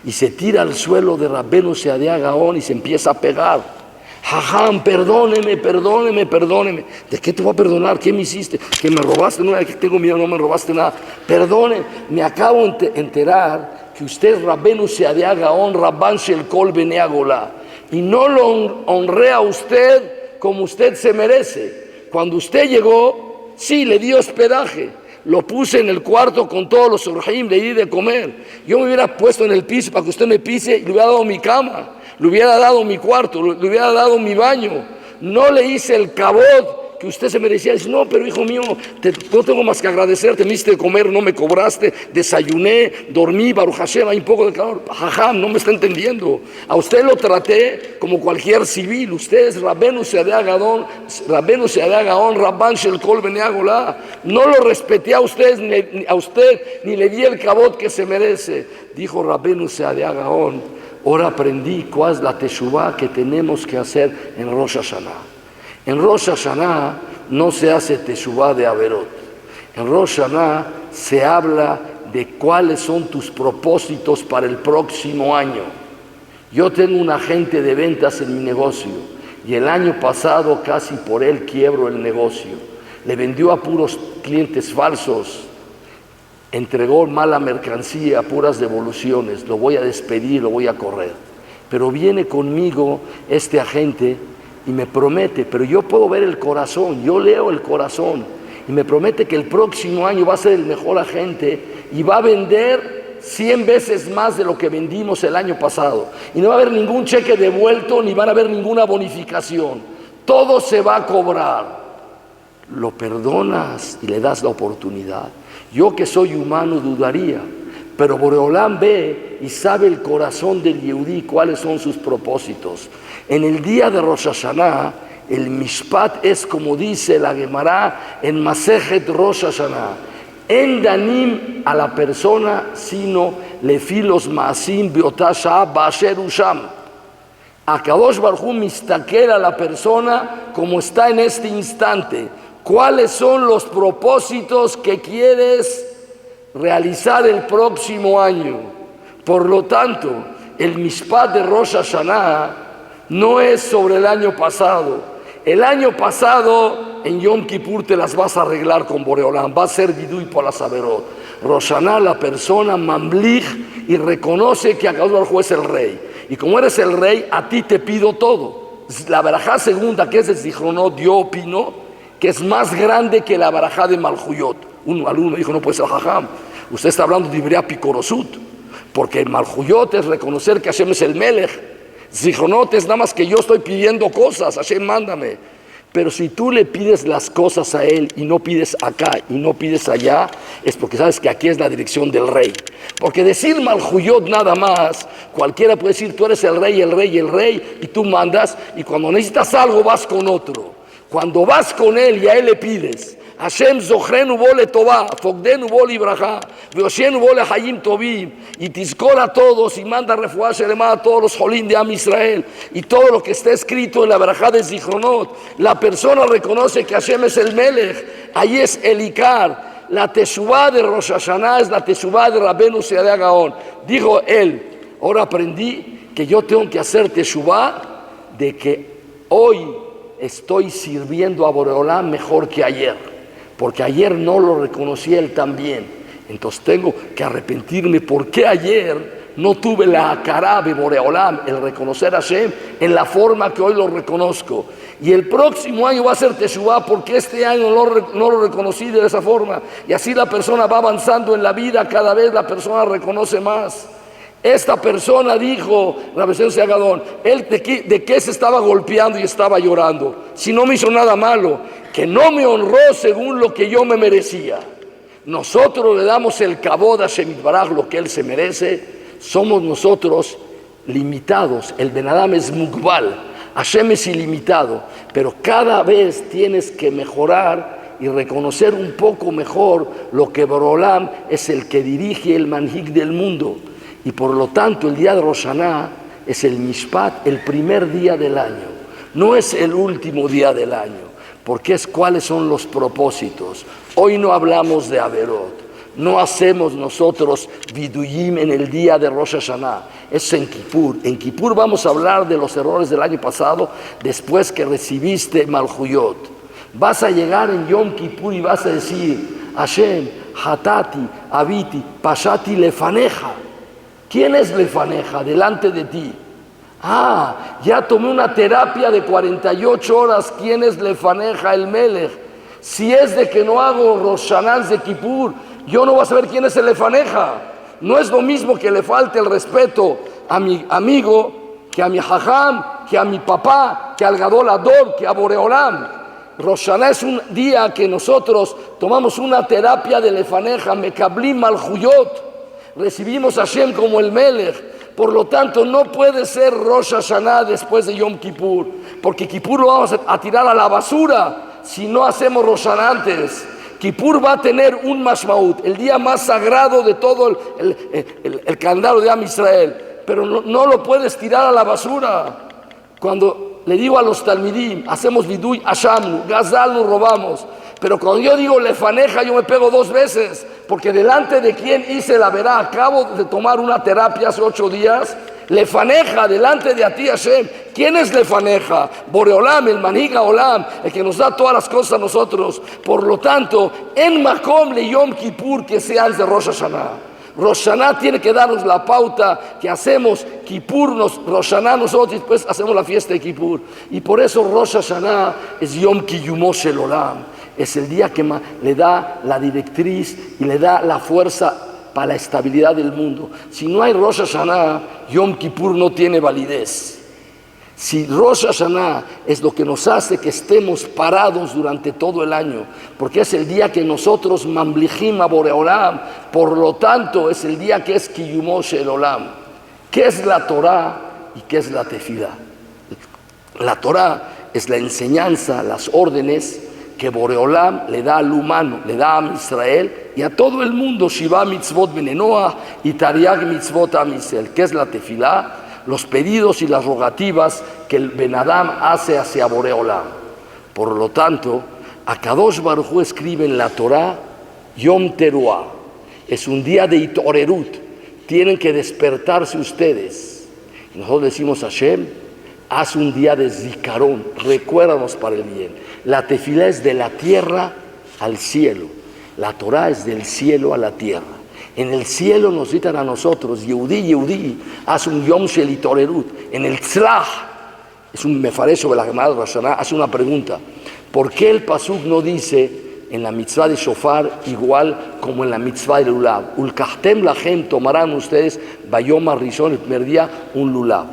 y se tira al suelo de Rabbenu Seadia Gaón y se empieza a pegar. Jajam, perdóneme. ¿De qué te voy a perdonar? ¿Qué me hiciste? ¿Que me robaste? No, que tengo miedo, no me robaste nada. Perdone, me acabo de enterar que usted es Rabbenu Seadia Gaón, Rabban Shel Kol Benei Agolá, y no lo honré a usted como usted se merece. Cuando usted llegó, sí, le di hospedaje, lo puse en el cuarto con todos los orjim, le di de comer. Yo me hubiera puesto en el piso para que usted me pise y le hubiera dado mi cama, le hubiera dado mi cuarto, le hubiera dado mi baño. No le hice el cabot que usted se merecía. Dice, no, pero hijo mío, no tengo más que agradecerte, me hiciste de comer, no me cobraste, desayuné, dormí, Baruch Hashem, hay un poco de calor. Jajam, no me está entendiendo. A usted lo traté como cualquier civil. Usted es Rabbenu Seadia Gaón, Rabban Shel Kol Benei Agolá. No lo respeté a usted, ni le di el cabot que se merece. Dijo Rabbenu Seadia Gaón, ahora aprendí cuál es la teshuvá que tenemos que hacer en Rosh Hashanah. En Rosh Hashanah no se hace teshuvá de averot. En Rosh Hashanah se habla de cuáles son tus propósitos para el próximo año. Yo tengo un agente de ventas en mi negocio y el año pasado casi por él quiebro el negocio. Le vendió a puros clientes falsos, entregó mala mercancía, puras devoluciones. Lo voy a despedir, lo voy a correr. Pero viene conmigo este agente y me promete, pero yo puedo ver el corazón, yo leo el corazón, y me promete que el próximo año va a ser el mejor agente y va a vender 100 veces más de lo que vendimos el año pasado. Y no va a haber ningún cheque devuelto, ni van a haber ninguna bonificación. Todo se va a cobrar. Lo perdonas y le das la oportunidad. Yo que soy humano dudaría, pero Boreolán ve y sabe el corazón del Yehudí, cuáles son sus propósitos. En el día de Rosh Hashanah, el Mishpat es como dice la Gemara en Masejet Rosh Hashanah: en danim a la persona, sino lefilos maasim beotasha basher usham. Akadosh Baruj Hu mistaquera a la persona como está en este instante. ¿Cuáles son los propósitos que quieres realizar el próximo año? Por lo tanto, el Mishpat de Rosh Hashanah no es sobre el año pasado. El año pasado en Yom Kippur te las vas a arreglar con Boreolán, va a ser vidui por la saberot. Rosh Hashanah, la persona mamlich y reconoce que Akadosh Baruj Hu es el rey. Y como eres el rey, a ti te pido todo. La barajá segunda, que es el Zichronot, yo opino que es más grande que la barajá de Malhuyot. Un alumno me dijo, no puede ser jajam, usted está hablando de Ibrea Picorosut, porque el Malhuyot es reconocer que Hashem es el Melech. Zichronot es nada más que yo estoy pidiendo cosas, Hashem mándame. Pero si tú le pides las cosas a él y no pides acá y no pides allá, es porque sabes que aquí es la dirección del rey. Porque decir Malhuyot nada más, cualquiera puede decir tú eres el rey, y tú mandas, y cuando necesitas algo vas con otro. Cuando vas con él y a él le pides, Hashem zochrenu bo letová, fogdenu bo librajá, veoshenu bo lehayim tovim, y tizkor a todos y manda refuá shelema a todos los jolín de Am Israel, y todo lo que está escrito en la barajá de Zichronot, la persona reconoce que Hashem es el Melech, ahí es el Ikar. La teshuvá de Rosh Hashanah es la teshuvá de Rabbenu Seadia Gaón. Dijo él, ahora aprendí que yo tengo que hacer teshuvá de que hoy estoy sirviendo a Boreolán mejor que ayer, porque ayer no lo reconocí él tan bien. Entonces tengo que arrepentirme porque ayer no tuve la akará de Boreolán, el reconocer a Hashem en la forma que hoy lo reconozco. Y el próximo año va a ser teshuvá porque este año no lo reconocí de esa forma. Y así la persona va avanzando en la vida, cada vez la persona reconoce más. Esta persona dijo, Rav Sea Gaón, él de qué se estaba golpeando y estaba llorando, si no me hizo nada malo, que no me honró según lo que yo me merecía. Nosotros le damos el kabod a Hashem Yitbaraj, lo que él se merece. Somos nosotros limitados, el Ben-Adam es mugbal, Hashem es ilimitado, pero cada vez tienes que mejorar y reconocer un poco mejor lo que Borolam es el que dirige el manhig del mundo. Y por lo tanto el día de Rosh Hashanah es el Mishpat, el primer día del año. No es el último día del año, porque es cuáles son los propósitos. Hoy no hablamos de Averot. No hacemos nosotros viduyim en el día de Rosh Hashanah, es en Kippur. En Kippur vamos a hablar de los errores del año pasado después que recibiste Malhuyot. Vas a llegar en Yom Kippur y vas a decir, Hashem, Hatati, Abiti, Pashati Lefaneja. ¿Quién es Lefaneja? Delante de ti. Ya tomé una terapia de 48 horas. ¿Quién es Lefaneja? El Melech. Si es de que no hago Rosh Hashanah de Kippur, yo no voy a saber quién es el Lefaneja. No es lo mismo que le falte el respeto a mi amigo, que a mi Jajam, que a mi papá, que al Gadol Ador, que a Boreolam. Rosh Hashanah es un día que nosotros tomamos una terapia de Lefaneja, Mekablim Malhuyot. Recibimos a Hashem como el Melech. Por lo tanto, no puede ser Rosh Hashanah después de Yom Kippur, porque Kippur lo vamos a tirar a la basura si no hacemos Rosh Hashanah antes. Kippur va a tener un mashmaut, el día más sagrado de todo el calendario de Am Israel, pero no lo puedes tirar a la basura. Cuando le digo a los talmidim, hacemos viduy ashamnu, gazal nos robamos, pero cuando yo digo lefaneja, yo me pego 2 veces, porque delante de quien hice la verá, acabo de tomar una terapia hace 8 días, lefaneja, delante de a ti Hashem. ¿Quién es lefaneja? Boreolam, el manhig Olam, el que nos da todas las cosas a nosotros. Por lo tanto, en Makom le Yom Kippur, que sea el de Rosh Hashanah. Rosh Hashanah tiene que darnos la pauta que hacemos Kippur, Rosh Hashanah nosotros y después hacemos la fiesta de Kippur. Y por eso Rosh Hashanah es Yom Kiyumo Shel Olam. Es el día que le da la directriz y le da la fuerza para la estabilidad del mundo. Si no hay Rosh Hashanah, Yom Kippur no tiene validez. Si Rosh Hashanah es lo que nos hace que estemos parados durante todo el año, porque es el día que nosotros mamlijim a Boreolam, por lo tanto es el día que es Kiyumo Shel Olam. ¿Qué es la Torah y qué es la Tefilá? La Torah es la enseñanza, las órdenes que Boreolam le da al humano, le da a Israel y a todo el mundo. Shiva mitzvot benenoah y tariag mitzvot am Israel. ¿Qué es la Tefilá? Los pedidos y las rogativas que el Benadam hace hacia Boreolam. Por lo tanto, Akadosh Baruj Hu escribe en la Torah Yom Teruah. Es un día de Itorerut. Tienen que despertarse ustedes. Y nosotros decimos a Hashem, haz un día de Zikaron, recuérdanos para el bien. La Tefilá es de la tierra al cielo. La Torah es del cielo a la tierra. En el cielo nos citan a nosotros, Yehudí, haz un Yom Shel Itorerut. En el Tzlach, es un mefaré sobre la Gemara de Rosh Hashanah, hace una pregunta. ¿Por qué el pasuk no dice en la mitzvah de Shofar igual como en la mitzvah de Lulav? Ulkachtem lachem, tomarán ustedes, Bayom Rishon, el primer día, un Lulav.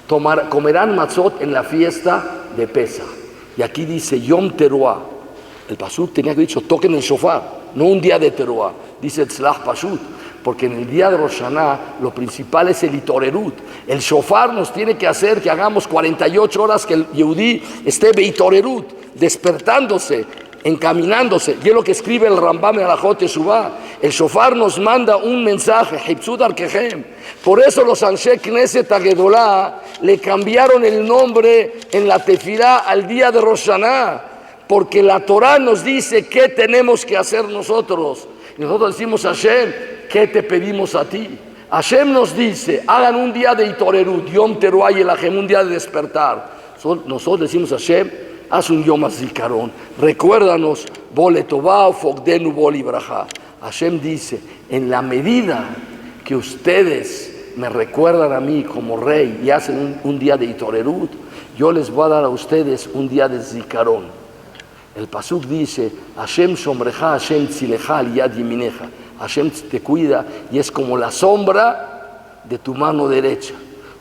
Comerán matzot en la fiesta de Pesach. Y aquí dice Yom Teruah. El pasuk tenía que haber dicho, toquen el Shofar, no un día de Teruah. Dice Tzlach Pashut, porque en el día de Rosh Hashanah lo principal es el Itorerut. El Shofar nos tiene que hacer que hagamos 48 horas que el Yehudí esté Beitorerut, despertándose, encaminándose. Y es lo que escribe el Rambam en Alajot Teshuvah. El Shofar nos manda un mensaje, Hipzut Arkehem. Por eso los Anshe Knesset Agedolá le cambiaron el nombre en la Tefilá al día de Rosh Hashanah, porque la Torah nos dice qué tenemos que hacer nosotros. Y nosotros decimos a Hashem, ¿qué te pedimos a ti? Hashem nos dice, hagan un día de Itorerut, Yom Teruah y Elahem, un día de despertar. Nosotros decimos a Hashem, haz un Yom HaZikaron, recuérdanos, Bole Tová, Fogdenu, Boli Braja. Hashem dice, en la medida que ustedes me recuerdan a mí como rey y hacen un día de Itorerut, yo les voy a dar a ustedes un día de Zikaron. El pasuk dice, Hashem shombreja, Hashem tzileja al yad yemineja. Hashem te cuida y es como la sombra de tu mano derecha.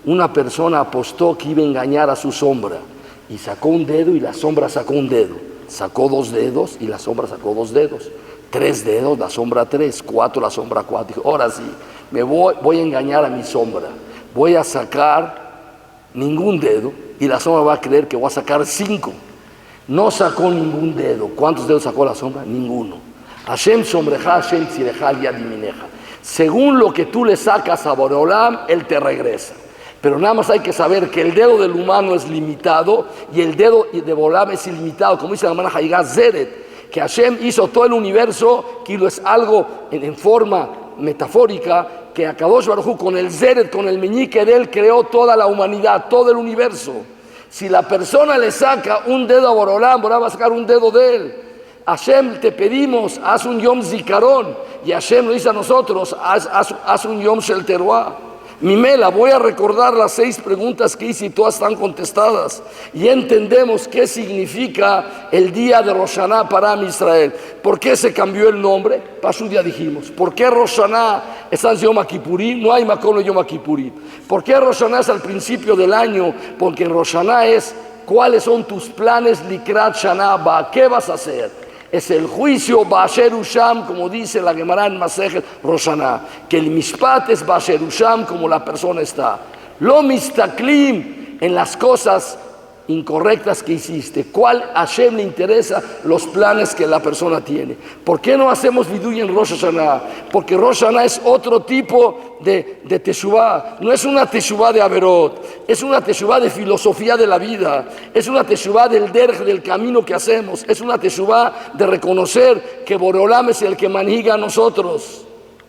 Una persona apostó que iba a engañar a su sombra y sacó un dedo y la sombra sacó un dedo. Sacó 2 dedos y la sombra sacó 2 dedos. 3 dedos, la sombra 3, 4, la sombra 4. Dijo, ahora sí, voy a engañar a mi sombra. Voy a sacar ningún dedo y la sombra va a creer que voy a sacar 5. No sacó ningún dedo. ¿Cuántos dedos sacó la sombra? Ninguno. Hashem sombreja, Hashem tzireja yad yamineja. Según lo que tú le sacas a Boreolam, Él te regresa. Pero nada más hay que saber que el dedo del humano es limitado y el dedo de Boreolam es ilimitado. Como dice la hermana Haigá Zeret, que Hashem hizo todo el universo, que es algo en forma metafórica, que Akadosh Baruj Hu con el Zeret, con el meñique de Él, creó toda la humanidad, todo el universo. Si la persona le saca un dedo a Boreolam, Boreolam va a sacar un dedo de Él. Hashem, te pedimos, haz un Yom Zikaron. Y Hashem nos dice a nosotros, haz un Yom Shel Teruah. Mimela, voy a recordar las 6 preguntas que hice y todas están contestadas. Y entendemos qué significa el día de Rosh Hashanah para Am Israel. ¿Por qué se cambió el nombre? Pasú ya dijimos. ¿Por qué Rosh Hashanah está en Yom Kippurim? No hay Makom en Yom Kippurim. ¿Por qué Rosh Hashanah es al principio del año? Porque en Rosh Hashanah es cuáles son tus planes Likrat Shana Haba. ¿Qué vas a hacer? Es el juicio Ba'asher Usham, como dice la Gemara en Masejet Rosh Hashanah, que el Mishpat es Ba'asher Usham, como la persona está. Lo mistaklim en las cosas incorrectas que hiciste. ¿Cuál Hashem le interesa los planes que la persona tiene? ¿Por qué no hacemos vidui en Rosh Hashanah? Porque Rosh Hashanah es otro tipo de teshuvah. No es una teshuvah de averot, es una teshuvah de filosofía de la vida, es una teshuvah del derech, del camino que hacemos, es una teshuvah de reconocer que Boreolam es el que manhiga a nosotros.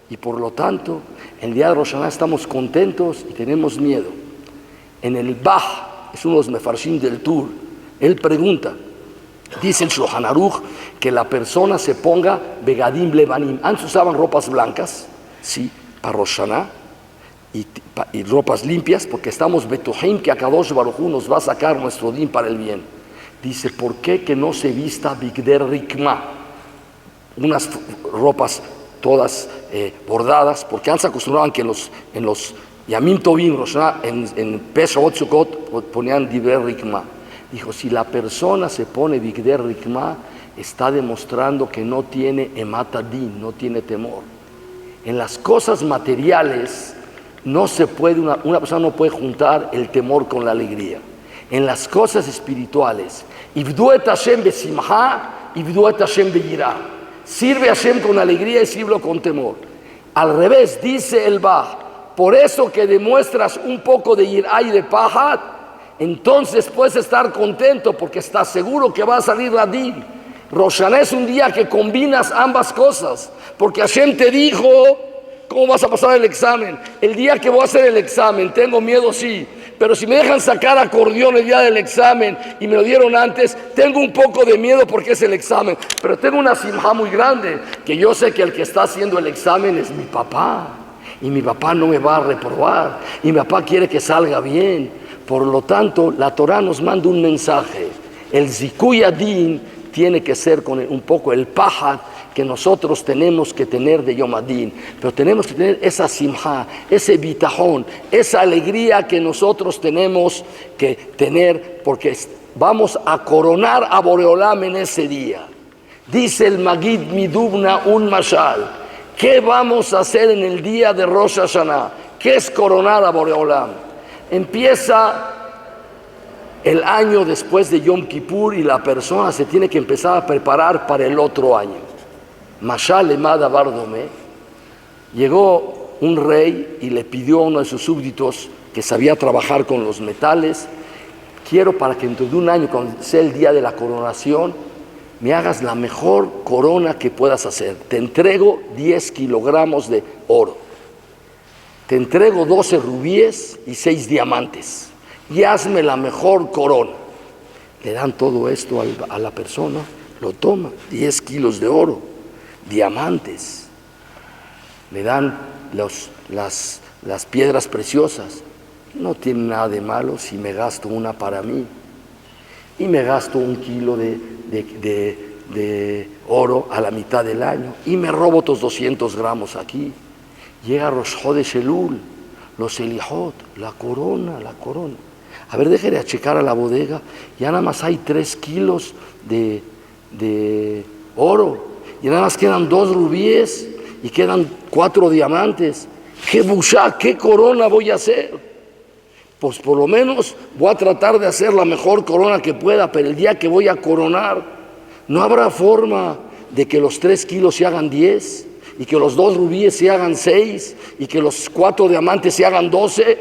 Y por lo tanto, el día de Rosh Hashanah estamos contentos y tenemos miedo. En el Bach, es uno de los mefarshim del Tur, él pregunta, dice el Shulchan Aruch, que la persona se ponga begadim levanim. Antes usaban ropas blancas, sí, para Rosh Hashanah, y ropas limpias, porque estamos betuhim que Akadosh Baruj Hu nos va a sacar nuestro din para el bien. Dice, ¿por qué que no se vista bigder rikma? Unas ropas todas bordadas, porque antes se acostumbraban que en los Yamim Tovim, en Peshavot Sukkot ponían Diber Rikma. Dijo, si la persona se pone Bigder Rikma, está demostrando que no tiene ematadin, no tiene temor. En las cosas materiales no se puede, una persona no puede juntar el temor con la alegría. En las cosas espirituales, Ibdu et Hashem besimha, Ibdu et Hashem beyirah. Sirve a Hashem con alegría y sirve con temor. Al revés, dice el Bach, por eso que demuestras un poco de yirá y de pajat, entonces puedes estar contento porque estás seguro que va a salir la din. Rosh Hashanah es un día que combinas ambas cosas, porque Hashem te dijo, ¿cómo vas a pasar el examen? El día que voy a hacer el examen, tengo miedo, sí, pero si me dejan sacar acordeón el día del examen y me lo dieron antes, tengo un poco de miedo porque es el examen, pero tengo una simja muy grande, que yo sé que el que está haciendo el examen es mi papá. Y mi papá no me va a reprobar, y mi papá quiere que salga bien. Por lo tanto, la Torah nos manda un mensaje. El Zikuy Adin tiene que ser con un poco el pajat que nosotros tenemos que tener de Yom Adin, pero tenemos que tener esa simja, ese bitajón, esa alegría que nosotros tenemos que tener, porque vamos a coronar a Boreolam en ese día. Dice el Magid Midubna un mashal. ¿Qué vamos a hacer en el día de Rosh Hashanah? ¿Qué es coronar a Boreolam? Empieza el año después de Yom Kippur y la persona se tiene que empezar a preparar para el otro año. Mashal Emada Bardome, llegó un rey y le pidió a uno de sus súbditos que sabía trabajar con los metales, quiero para que dentro de un año, cuando sea el día de la coronación, me hagas la mejor corona que puedas hacer. Te entrego 10 kilogramos de oro. Te entrego 12 rubíes y 6 diamantes. Y hazme la mejor corona. Le dan todo esto a la persona, lo toma, 10 kilos de oro, diamantes. Le dan las piedras preciosas. No tiene nada de malo si me gasto una para mí. Y me gasto 1 kilo de oro a la mitad del año y me robo otros 200 gramos aquí. Llega Rosh Chodesh Elul, los Elijot, la corona. A ver, déjale a checar a la bodega, ya nada más hay 3 kilos de oro y nada más quedan 2 rubíes y quedan 4 diamantes. ¡Qué bushá, qué corona voy a hacer! pues por lo menos voy a tratar de hacer la mejor corona que pueda, pero el día que voy a coronar, no habrá forma de que los 3 kilos se hagan 10, y que los 2 rubíes se hagan 6, y que los 4 diamantes se hagan 12.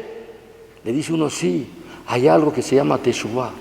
Le dice uno, sí, hay algo que se llama Teshuvah.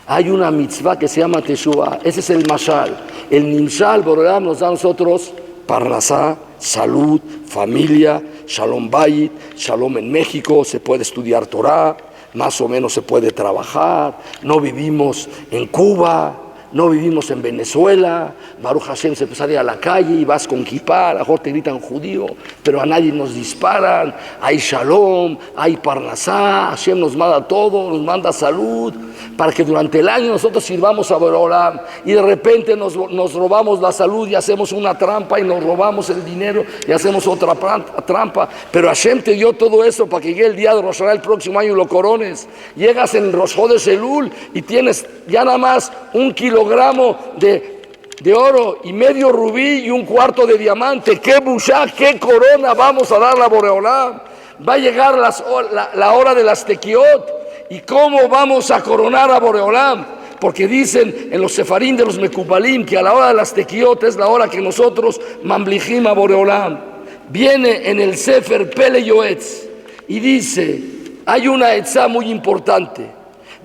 Hay una mitzvah que se llama Teshuvah. Ese es el mashal. El nimshal, Boreolam nos da a nosotros parnasá, salud, familia, shalom bayit, shalom en México, se puede estudiar Torah, más o menos se puede trabajar, no vivimos en Cuba, no vivimos en Venezuela, Baruch Hashem se puede salir a la calle y vas con kippah, a lo mejor te gritan judío, pero a nadie nos disparan, hay shalom, hay parnasá, Hashem nos manda todo, nos manda salud, para que durante el año nosotros sirvamos a Boreolam, y de repente nos robamos la salud y hacemos una trampa, y nos robamos el dinero y hacemos otra trampa, pero Hashem te dio todo eso para que llegue el día de Rosh Hashanah el próximo año y lo corones. Llegas en Rosh Chodesh Elul y tienes ya nada más 1 kilogramo de oro y medio rubí y 1/4 de diamante. ¡Qué bushá, qué corona vamos a darle a Boreolam! Va a llegar la hora de las tequiot. ¿Y cómo vamos a coronar a Boreolam? Porque dicen en los sefarín de los mekubalim que a la hora de las tequiot es la hora que nosotros mamlijim a Boreolam. Viene en el Sefer Pele Yoetz y dice, hay una etzá muy importante.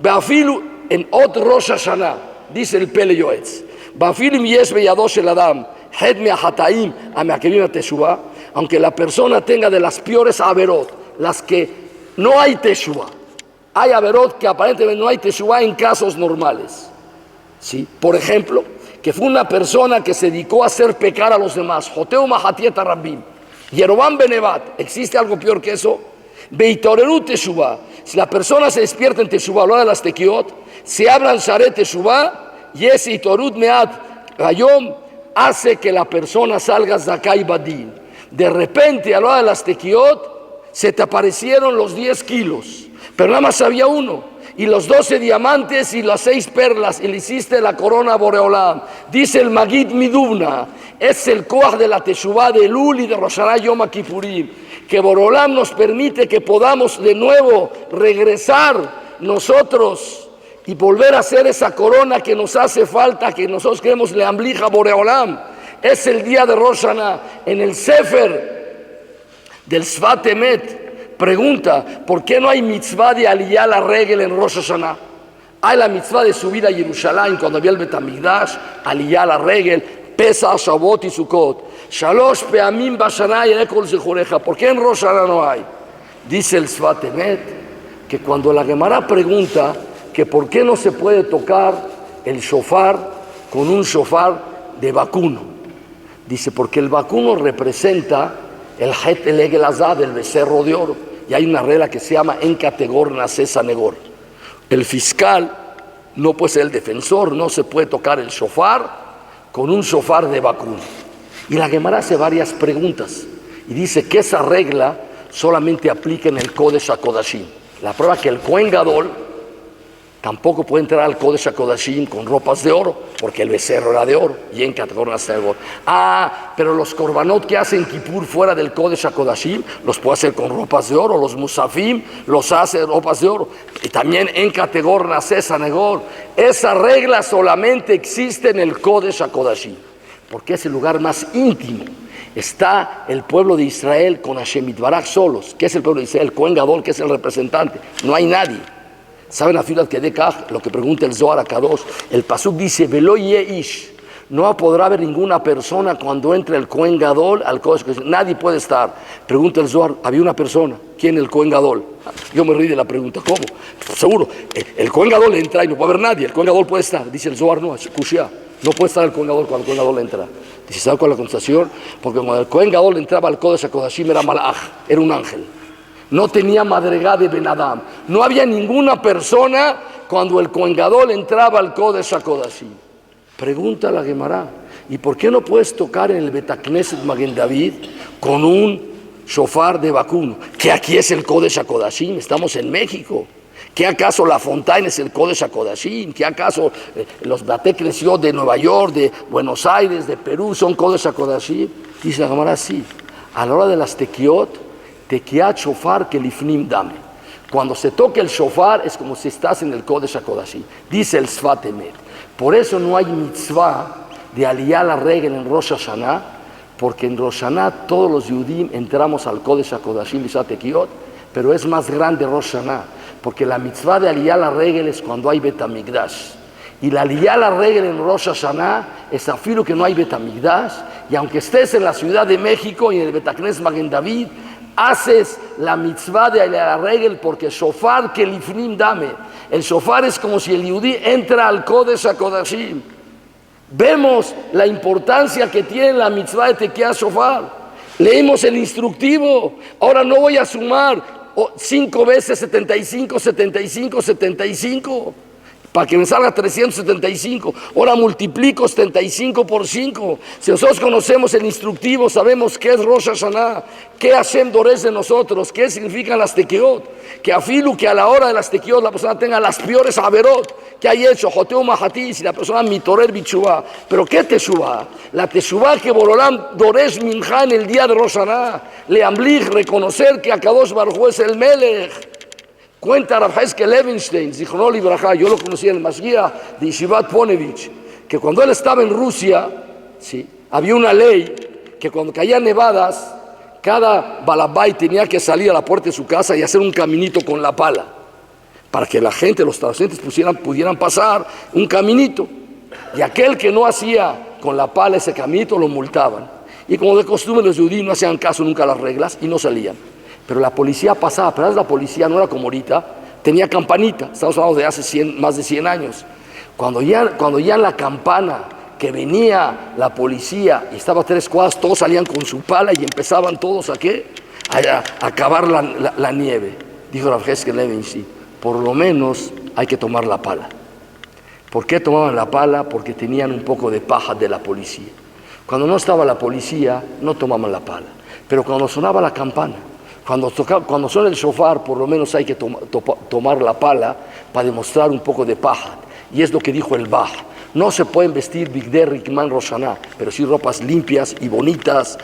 Beafilu en Ot Rosh Hashanah, dice el Pele Yoetz, Beafilu yesh beyadosh el Adam, het me'ahataim ame'akevim teshuvah, aunque la persona tenga de las peores averot, las que no hay teshuvah. Hay averot que aparentemente no hay teshuvah en casos normales, ¿sí? Por ejemplo, que fue una persona que se dedicó a hacer pecar a los demás. Joteu mahatiet rabbim. Yerobam benevat. ¿Existe algo peor que eso? Beitorerut teshuvah. Si la persona se despierta en teshuvah, a la hora de las tequiot, se hablan sharet teshuvah, y ese itorut meat rayom hace que la persona salga zakai badin. De repente, a la hora de las tequiot, se te aparecieron los 10 kilos. Pero nada más había uno, y los 12 diamantes y las 6 perlas, y le hiciste la corona a Boreolam. Dice el Magid Midubna, es el koach de la Teshuvah de Elul y de Rosh Hashanah Yom Kippurim, que Boreolam nos permite que podamos de nuevo regresar nosotros y volver a hacer esa corona que nos hace falta, que nosotros queremos le amblija a Boreolam. Es el día de Rosh Hashanah. En el Sefer del Sfat Emet pregunta, ¿por qué no hay mitzvah de aliyah la regel en Rosh Hashanah? Hay la mitzvah de subir a Jerusalén cuando había el Betamigdash, aliyah la regel, Pesach, Shavuot y Sukkot. Shalosh peamim bashana yerekol zechoreja. ¿Por qué en Rosh Hashanah no hay? Dice el Sfat Emet que cuando la Gemara pregunta que por qué no se puede tocar el shofar con un shofar de vacuno, dice porque el vacuno representa el het el egel azad, del becerro de oro. Y hay una regla que se llama en categor nacesa negor. El fiscal no puede ser el defensor, no se puede tocar el shofar con un shofar de vacuno. Y la Gemara hace varias preguntas y dice que esa regla solamente aplica en el Kodesh HaKodashim. La prueba que el Kohen Gadol tampoco puede entrar al Kodesh HaKodashim con ropas de oro, porque el becerro era de oro, y en categor nacesa negor. Pero los korbanot que hacen Kippur fuera del Kodesh HaKodashim los puede hacer con ropas de oro, los musafim los hace ropas de oro, y también en categor nacesa negor. Esa regla solamente existe en el Kodesh HaKodashim, porque es el lugar más íntimo. Está el pueblo de Israel con Hashem Yitbaraj solos. ¿Qué es el pueblo de Israel? El Kohen Gadol, que es el representante. No hay nadie. ¿Saben a Filat Kedekach? Lo que pregunta el Zohar HaKadosh. El Pasuk dice, Velo Yeish. No podrá haber ninguna persona cuando entre el Kohen Gadol al Kodesh. Nadie puede estar. Pregunta el Zohar, había una persona. ¿Quién el Kohen Gadol? Yo me reí de la pregunta. ¿Cómo? Seguro. El Kohen Gadol entra y no puede haber nadie. El Kohen Gadol puede estar. Dice el Zohar, no, es Kushia. No puede estar el Kohen Gadol cuando el Kohen Gadol entra. Dice, ¿sabe cuál es la contestación? Porque cuando el Kohen Gadol entraba al Kodesh HaKodashim era Malach, era un ángel. No tenía madregá de Ben Adam. No había ninguna persona cuando el Kohen Gadol entraba al Kodesh HaKodashim. Pregunta a la Gemara, ¿y por qué no puedes tocar en el Betakneset Magen David con un shofar de vacuno? Que aquí es el Kodesh HaKodashim, estamos en México. ¿Qué acaso La Fontaine es el Kodesh HaKodashim? ¿Qué acaso los Bate Creció de Nueva York, de Buenos Aires, de Perú son Kodesh HaKodashim? Dice la Gemara, sí. A la hora de las tequiot, tequiat shofar que lifnim dame. Cuando se toca el shofar es como si estás en el Kodesh HaKodashim, dice el Sfat Emet. Por eso no hay mitzvah de aliyah la regel en Rosh Hashanah, porque en Rosh Hashanah todos los Yudim entramos al Kodesh HaKodashim Bishat Tekiot, pero es más grande Rosh Hashanah, porque la mitzvah de aliyah la regel es cuando hay Betamigdash. Y la aliyah la regel en Rosh Hashanah es afilo que no hay Betamigdash, y aunque estés en la Ciudad de México y en el Betacnes Magen David, haces la mitzvah de la regel porque shofar que lifnim dame. El shofar es como si el yudí entra al Kodesh HaKodashim. Vemos la importancia que tiene la mitzvah de Tekiat Shofar. Leímos el instructivo. Ahora no voy a sumar 5 veces 75, 75, 75. Para que me salga 375, ahora multiplico 75 por 5. Si nosotros conocemos el instructivo, sabemos qué es Rosh Hashanah, qué Hashem Doresh de nosotros, qué significan las tequiot, que afilu que a la hora de las tequiot la persona tenga las peores averot que hay hecho, joteu mahati, si la persona mitorer bichubá. Pero ¿qué teshuvá? La teshuvá que Borolam Doresh minja en el día de Rosh Hashanah, le amlich, reconocer que Akadosh Baruj Hu es el Melech. Cuenta Rav Heskel Levinstein, Zichrono Libraja, yo lo conocí en el Masguía de Yeshivat Ponevich, que cuando él estaba en Rusia, ¿sí?, había una ley que cuando caían nevadas, cada balabay tenía que salir a la puerta de su casa y hacer un caminito con la pala, para que la gente, los transeúntes pudieran pasar un caminito. Y aquel que no hacía con la pala ese caminito lo multaban. Y como de costumbre los judíos no hacían caso nunca a las reglas y no salían. Pero la policía pasaba, pero la policía no era como ahorita, tenía campanita, estamos hablando de hace más de 100 años. Cuando ya en la campana que venía la policía y estaba a 3 cuadras, todos salían con su pala y empezaban todos a acabar la nieve. Dijo Rav Heskel Levinstein, por lo menos hay que tomar la pala. ¿Por qué tomaban la pala? Porque tenían un poco de paja de la policía. Cuando no estaba la policía, no tomaban la pala. Pero cuando sonaba la campana, cuando suena el shofar, por lo menos hay que tomar la pala para demostrar un poco de paja. Y es lo que dijo el Baj. No se pueden vestir Bigder Rikman Roshaná, pero sí ropas limpias y bonitas,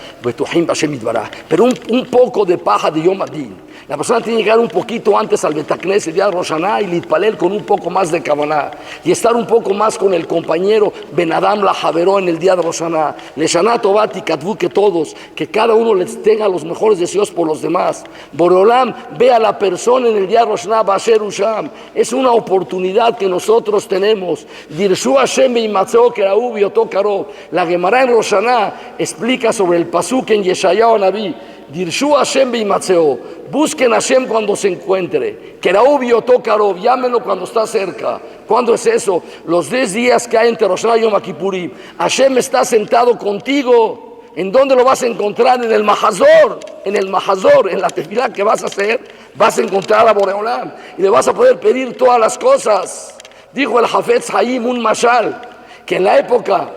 pero un poco de paja de Yom Adin. La persona tiene que llegar un poquito antes al Betacnes el día de Rosh Hashanah y litpalel con un poco más de Kavaná y estar un poco más con el compañero Ben Adam la Javeró en el día de Rosh Hashanah. Leshaná Tovat y Katvu, que todos, que cada uno les tenga los mejores deseos por los demás. Boreolam ve a la persona en el día de Rosh Hashanah Basher Usham. Es una oportunidad que nosotros tenemos. Dirshu Hashem beimatzeo keraú biotó karov. La Gemara en Rosh Hashanah explica sobre el pasuk en Yeshayahu Naví. Dirshu Hashem beimatzeo. Busquen a Hashem cuando se encuentre. Keraú biotó karov. Llámenlo cuando está cerca. ¿Cuándo es eso? Los 10 días que hay entre Rosh Hashanah y Yom Kippurim. Hashem está sentado contigo. ¿En dónde lo vas a encontrar? En el Mahazor. En el Mahazor, en la tefilá que vas a hacer, vas a encontrar a Boreolam y le vas a poder pedir todas las cosas. Dijo el Hafetz Haim un mashal, que en la época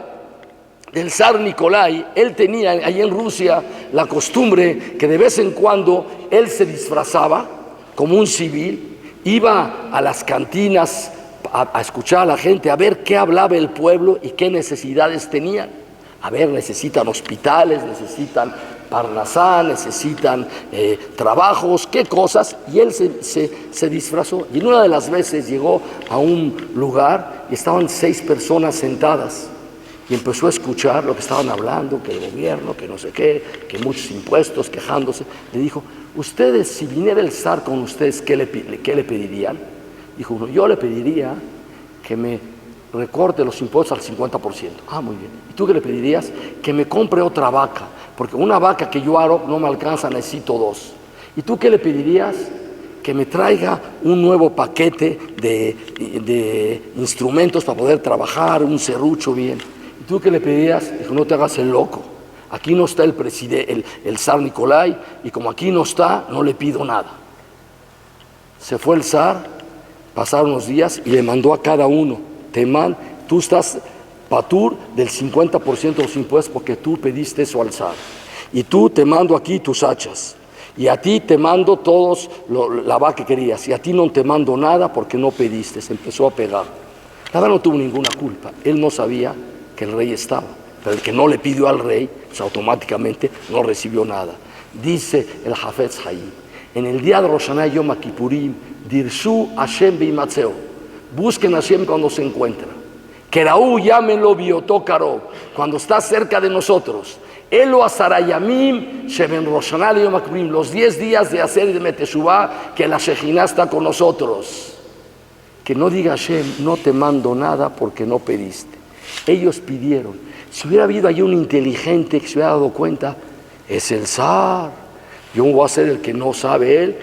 del zar Nicolai, él tenía ahí en Rusia la costumbre que de vez en cuando él se disfrazaba como un civil, iba a las cantinas a escuchar a la gente, a ver qué hablaba el pueblo y qué necesidades tenían. A ver, necesitan hospitales, necesitan parnasá, necesitan trabajos, qué cosas. Y él se disfrazó. Y en una de las veces llegó a un lugar y estaban 6 personas sentadas. Y empezó a escuchar lo que estaban hablando, que el gobierno, que no sé qué, que muchos impuestos, quejándose. Le dijo, ustedes, si viniera el zar con ustedes, ¿qué le pedirían? Dijo uno, yo le pediría que me recorte los impuestos al 50%. Ah, muy bien. ¿Y tú qué le pedirías? Que me compre otra vaca, porque una vaca que yo aro no me alcanza, necesito 2. ¿Y tú qué le pedirías? Que me traiga un nuevo paquete de instrumentos para poder trabajar, un serrucho bien. ¿Y tú qué le pedirías? Dijo, no te hagas el loco. Aquí no está el presidente, el zar Nicolai, y como aquí no está, no le pido nada. Se fue el zar, pasaron unos días y le mandó a cada uno, Temán, tú estás patur del 50% de los impuestos porque tú pediste eso al zar. Y tú te mando aquí tus hachas. Y a ti te mando todos la vaca que querías. Y a ti no te mando nada porque no pediste. Se empezó a pegar. La verdad no tuvo ninguna culpa. Él no sabía que el rey estaba. Pero el que no le pidió al rey, pues automáticamente no recibió nada. Dice el Hafetz Haim, en el día de Rosh Hashanah y Yom Kippurim, Dirshu Hashem Beimatzeo, busquen a Hashem cuando se encuentran. Keraú llámenlo biotó cuando está cerca de nosotros. Elo Asarayamim Sheben Rosh Hashanah y Yom Kippurim, los 10 días de hacer y de Meteshuvah, que la Shejinah está con nosotros. Que no diga Hashem, no te mando nada porque no pediste. Ellos pidieron. Si hubiera habido ahí un inteligente que se hubiera dado cuenta, es el zar. Yo voy a ser el que no sabe él.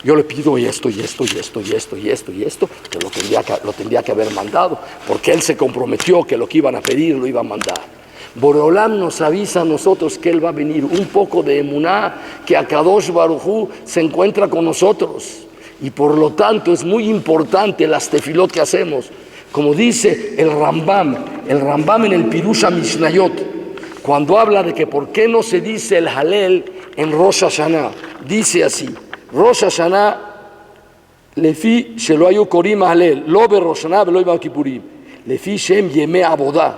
Yo le pido esto, que lo tendría que haber mandado, porque él se comprometió que lo que iban a pedir lo iba a mandar. Boreolam nos avisa a nosotros que él va a venir. Un poco de emuná, que Akadosh Baruj Hu se encuentra con nosotros. Y por lo tanto es muy importante las tefilot que hacemos. Como dice el Rambam en el Pirush HaMishnayot, cuando habla de que por qué no se dice el Halel en Rosh Hashanah, dice así: Rosh Hashanah lefi shelo hayu korim Halel, lo be Rosh Hashanah velo Yom Kippurim, lefi shem yemei avodah,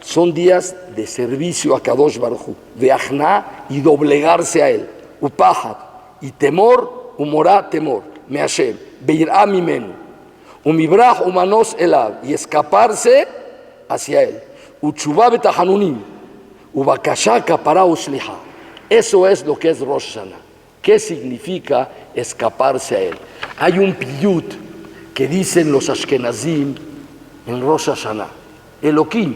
son días de servicio a Kadosh Baruj Hu, de achna y doblegarse a él, upajat y temor, humorá temor, me Hashem, beirá mimenu, umibrach umanos elav, y escaparse hacia él, uchuvá betahanunim, ubakashá kapará usliha. Eso es lo que es Rosh Hashanah. ¿Qué significa escaparse a él? Hay un piyut que dicen los Ashkenazim en Rosh Hashanah: Elohim,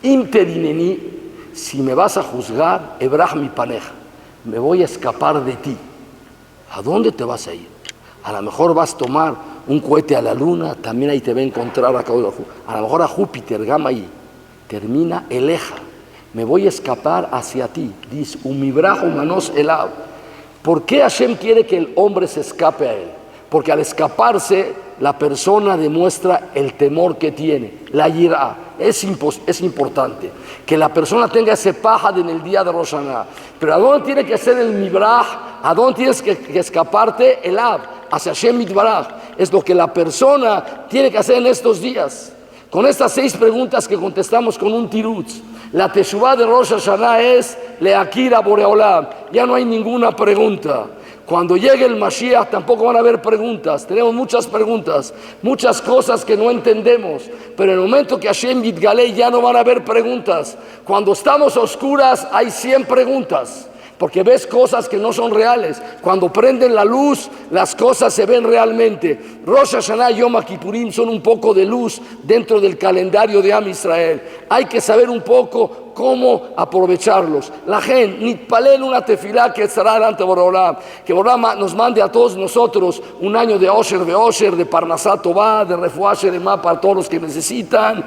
im tedineni, si me vas a juzgar, ebrach mi paneja, me voy a escapar de ti. ¿A dónde te vas a ir? A lo mejor vas a tomar un cohete a la luna, también ahí te va a encontrar a lo mejor a Júpiter, Gama ahí. Termina eleja, me voy a escapar hacia ti. Dice, umibrajo manos elav. ¿Por qué Hashem quiere que el hombre se escape a él? Porque al escaparse, la persona demuestra el temor que tiene, la yirá. Es importante que la persona tenga ese pajad en el día de Rosh Hashanah. Pero ¿a dónde tiene que ser el mibraj? ¿A dónde tienes que escaparte? El ab, hacia Hashem mitbaraj. Es lo que la persona tiene que hacer en estos días. Con estas 6 preguntas que contestamos con un tirutz. La teshuvah de Rosh Hashanah es leakir a Boreolam. Ya no hay ninguna pregunta. Cuando llegue el Mashiach tampoco van a haber preguntas. Tenemos muchas preguntas, muchas cosas que no entendemos. Pero en el momento que Hashem Yitgalei ya no van a haber preguntas. Cuando estamos a oscuras hay 100 preguntas. Porque ves cosas que no son reales. Cuando prenden la luz, las cosas se ven realmente. Rosh Hashanah y Yom Kippurim son un poco de luz dentro del calendario de Am Israel. Hay que saber un poco cómo aprovecharlos. La gente, nitpalel una tefilá que estará delante de Boreolam, que Boreolam nos mande a todos nosotros un año de Osher, de Parnasá Tová, de Refuá Shelema para todos los que necesitan,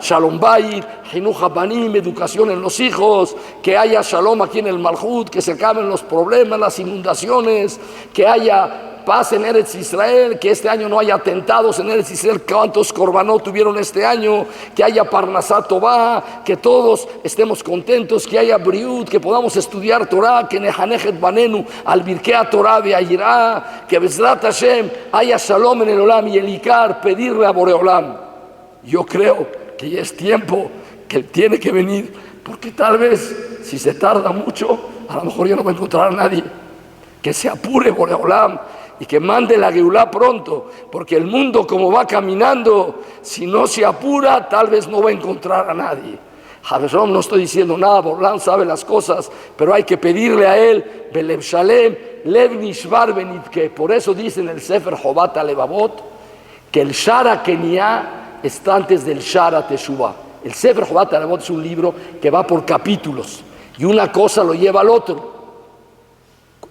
Shalom Bayit, Jinuj Habanim, educación en los hijos, que haya Shalom aquí en el Malhut, que se acaben los problemas, las inundaciones, que haya paz en Eretz Israel, que este año no haya atentados en Eretz Israel. ¿Cuántos korbanot tuvieron este año? Que haya Parnasá Tová, que todos estemos contentos, que haya Briut, que podamos estudiar Torah, que Nehanejet Banenu al Birkea Torah Be'ayirá, que Bezrat Hashem haya Shalom en el Olam y el Ikar, pedirle a Boreolam. Yo creo que ya es tiempo que él tiene que venir, porque tal vez si se tarda mucho, a lo mejor ya no va a encontrar a nadie. Que se apure Boreolam y que mande la Geulá pronto, porque el mundo como va caminando, si no se apura, tal vez no va a encontrar a nadie. Javezón, no estoy diciendo nada, Boreolam sabe las cosas, pero hay que pedirle a él, Belev Shalem, Lev Nishbar Benitke. Por eso dice en el Sefer Jobat Alevavot, que el Shara Keniá está antes del Shara Teshuvah. El Sefer Jobat Alevavot es un libro que va por capítulos, y una cosa lo lleva al otro.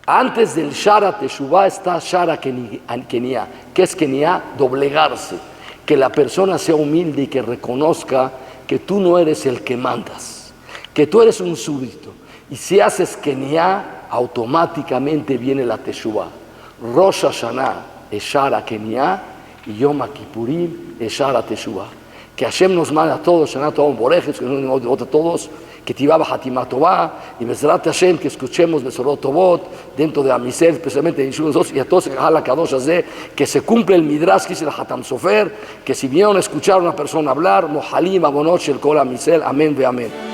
Antes del Shara Teshuvah está Shara Keniá. ¿Qué es Keniá? Doblegarse. Que la persona sea humilde y que reconozca que tú no eres el que mandas, que tú eres un súbdito. Y si haces Keniá, automáticamente viene la Teshuvah. Rosh Hashanah es Shara Keniá y Yom Kippurim es Shara Teshuvah. Que Hashem nos manda a todos, Shana Tobam Borejes, que nos manda a todos, que Tibaba Hatimah Tová, y Bezrat Hashem, que escuchemos Besorot Tovot, dentro de Amisel, especialmente en Yishun, y a todos en Kadosh Azeh, que se cumple el Midrash que dice el Hatam Sofer, que si vinieron a escuchar a una persona hablar, Mohalim Abonot Shel Kol Amisel, amén ve amén.